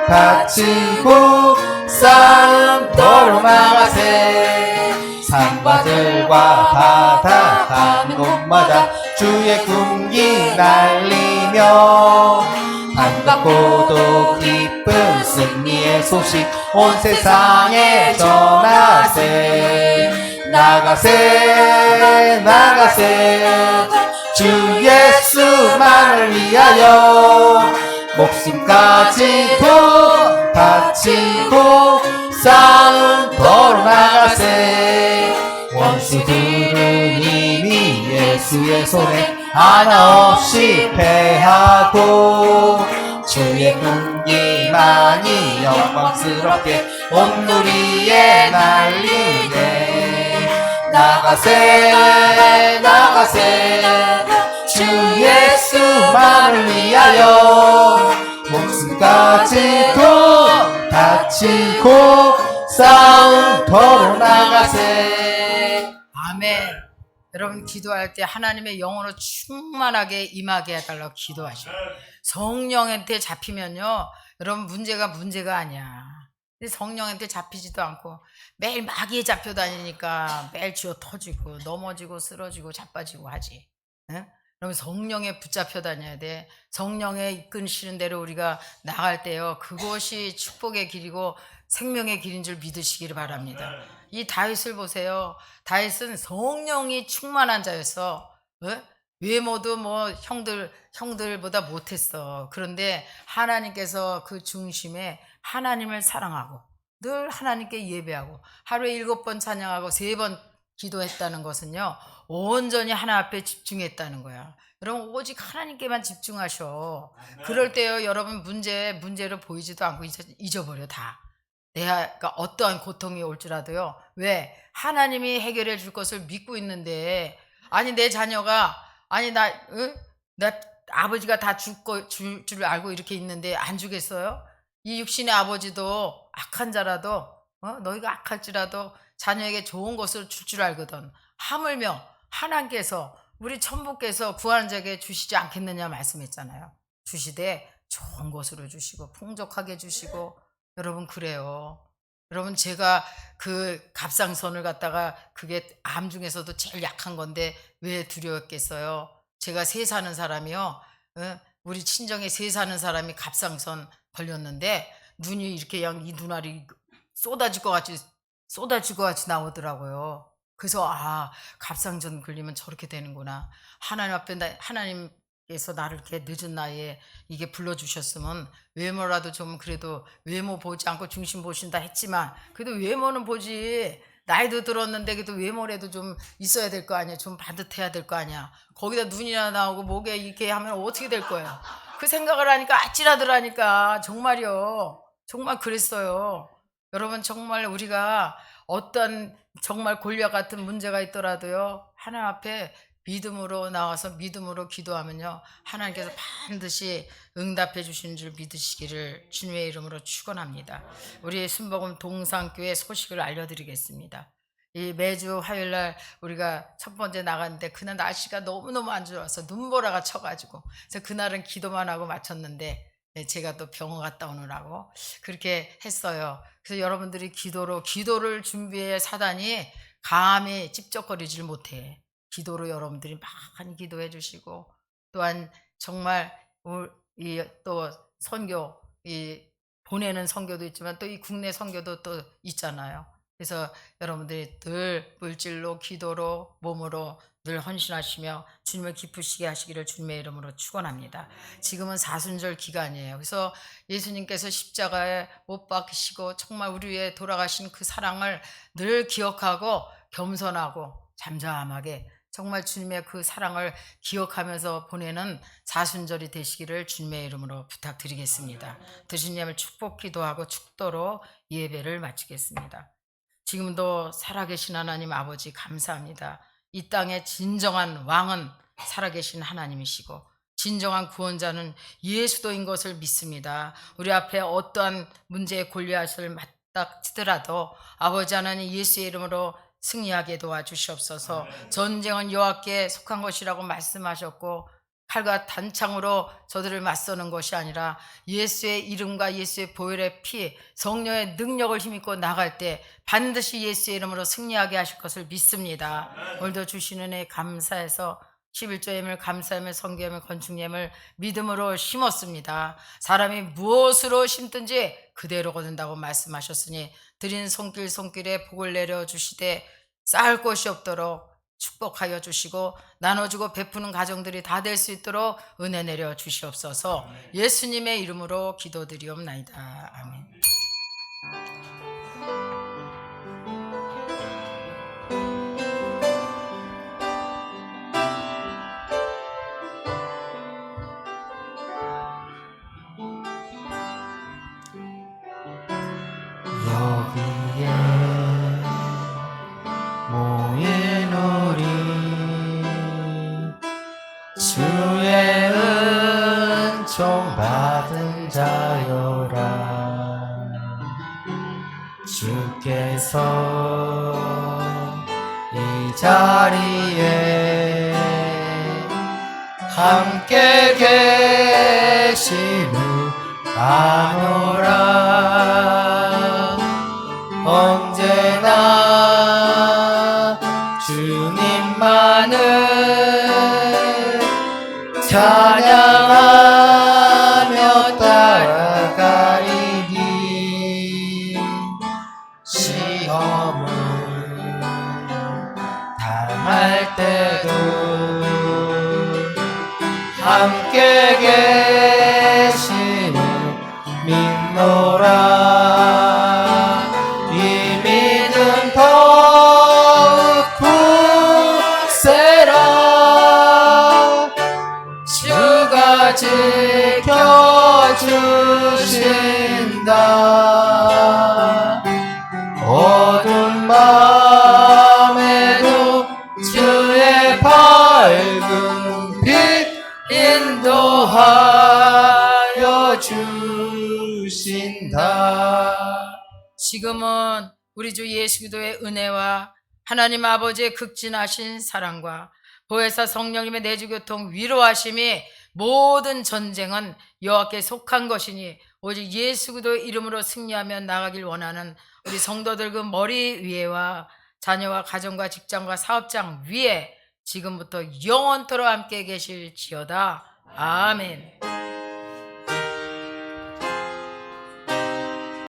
[SPEAKER 2] 바치고 싸움터로 나가세. 산과 들과 바다 가는 곳마다 주의 군기 날리며 반갑고도 기쁜 승리의 소식 온 세상에 전하세. 나가세 나가세 주 예수만을 위하여 목숨까지도 바치고 싸움터로 나가세. 원수들은 이미 예수의 손에 하나 없이 패하고 주의 군기만이 영광스럽게 온 누리에 날리네. 나가세 나가세 주 예수만을 위하여 목숨까지도 바치고 싸움터로 나가세.
[SPEAKER 5] 아멘. 여러분 기도할 때 하나님의 영으로 충만하게 임하게 해달라고 기도하시고 성령한테 잡히면요 여러분 문제가 아니야. 근데 성령한테 잡히지도 않고 매일 마귀에 잡혀 다니니까 매일 쥐어 터지고 넘어지고 쓰러지고 자빠지고 하지. 응? 그러면 성령에 붙잡혀 다녀야 돼. 성령에 이끄시는 대로 우리가 나갈 때요 그것이 축복의 길이고 생명의 길인 줄 믿으시기를 바랍니다. 이 다윗을 보세요. 다윗은 성령이 충만한 자였어. 어? 외모도 뭐 형들보다 못했어. 그런데 하나님께서 그 중심에 하나님을 사랑하고 늘 하나님께 예배하고 하루에 7번 찬양하고 3번 기도했다는 것은요 온전히 하나 앞에 집중했다는 거야. 여러분 오직 하나님께만 집중하셔. 그럴 때요 여러분 문제로 보이지도 않고 잊어버려 다. 내가 어떠한 고통이 올지라도요. 왜? 하나님이 해결해 줄 것을 믿고 있는데 아니 내 자녀가 아니 나 아버지가 다 줄 줄 알고 이렇게 있는데 안 주겠어요? 이 육신의 아버지도 악한 자라도 너희가 악할지라도 자녀에게 좋은 것을 줄 줄 알거든. 하물며 하나님께서 우리 천부께서 구하는 자에게 주시지 않겠느냐 말씀했잖아요. 주시되 좋은 것으로 주시고 풍족하게 주시고 여러분 그래요. 여러분 제가 그 갑상선을 갖다가 그게 암 중에서도 제일 약한 건데 왜 두려웠겠어요? 제가 새 사는 사람이요. 우리 친정에 새 사는 사람이 갑상선 걸렸는데 눈이 이렇게 그냥 이 눈알이 쏟아질 것 같이 나오더라고요. 그래서 갑상선 걸리면 저렇게 되는구나. 하나님 앞에 하나님께서 나를 이렇게 늦은 나이에 이게 불러주셨으면 외모라도 좀 그래도 외모 보지 않고 중심 보신다 했지만 그래도 외모는 보지. 나이도 들었는데 그래도 외모라도 좀 있어야 될 거 아니야. 좀 반듯해야 될 거 아니야. 거기다 눈이나 나오고 목에 이렇게 하면 어떻게 될 거예요? 그 생각을 하니까 아찔하더라니까. 정말요. 정말 그랬어요. 여러분 정말 우리가 어떤 정말 골리앗 같은 문제가 있더라도요. 하나님 앞에 믿음으로 나와서 믿음으로 기도하면요. 하나님께서 반드시 응답해 주시는 줄 믿으시기를 주님의 이름으로 축원합니다. 우리 순복음 동산교회 소식을 알려드리겠습니다. 이 매주 화요일날 우리가 첫 번째 나갔는데 그날 날씨가 너무너무 안 좋아서 눈보라가 쳐가지고 그래서 그날은 기도만 하고 마쳤는데 제가 또 병원 갔다 오느라고 그렇게 했어요. 그래서 여러분들이 기도를 준비해 사단이 감히 찝쩍거리질 못해. 기도로 여러분들이 많이 기도해 주시고 또한 정말 또 선교 보내는 선교도 있지만 또 이 국내 선교도 또 있잖아요. 그래서 여러분들이 늘 물질로 기도로 몸으로 늘 헌신하시며 주님을 기쁘시게 하시기를 주님의 이름으로 축원합니다. 지금은 사순절 기간이에요. 그래서 예수님께서 십자가에 못 박히시고 정말 우리 위해 돌아가신 그 사랑을 늘 기억하고 겸손하고 잠잠하게 정말 주님의 그 사랑을 기억하면서 보내는 사순절이 되시기를 주님의 이름으로 부탁드리겠습니다. 주님을 축복 기도하고 축도로 예배를 마치겠습니다. 지금도 살아계신 하나님 아버지 감사합니다. 이 땅의 진정한 왕은 살아계신 하나님이시고 진정한 구원자는 예수도인 것을 믿습니다. 우리 앞에 어떠한 문제의 골리앗을 맞닥치더라도 아버지 하나님 예수의 이름으로 승리하게 도와주시옵소서. 전쟁은 여호와께 속한 것이라고 말씀하셨고 칼과 단창으로 저들을 맞서는 것이 아니라 예수의 이름과 예수의 보혈의 피, 성령의 능력을 힘입고 나갈 때 반드시 예수의 이름으로 승리하게 하실 것을 믿습니다. 오늘도 주시는 은혜 감사해서 11조 예물, 감사예물, 성교예물, 건축예물 믿음으로 심었습니다. 사람이 무엇으로 심든지 그대로 거둔다고 말씀하셨으니 드린 손길에 복을 내려주시되 쌓을 곳이 없도록 축복하여 주시고 나눠주고 베푸는 가정들이 다 될 수 있도록 은혜 내려 주시옵소서. 예수님의 이름으로 기도드리옵나이다. 아멘.
[SPEAKER 2] 여기에 모인 우리 주의 은총 받은 자여라. 주께서 이 자리에 함께 계심을 아노라. 언제나 주님만을 찬양하며 따라가리니 시험을 당할 때도 함께 계시는 믿노라. 이 믿음 더욱 굳세라. 주가 지켜주신다. 어두운 밤에도 주의 밝은 빛 인도하여 주신다.
[SPEAKER 5] 지금은 우리 주 예수 그리스도의 은혜와 하나님 아버지의 극진하신 사랑과 보혜사 성령님의 내주교통 위로하심이 모든 전쟁은 여호와께 속한 것이니 오직 예수 그리스도의 이름으로 승리하며 나가길 원하는 우리 성도들 그 머리 위에와 자녀와 가정과 직장과 사업장 위에 지금부터 영원토록 함께 계실지어다. 아멘.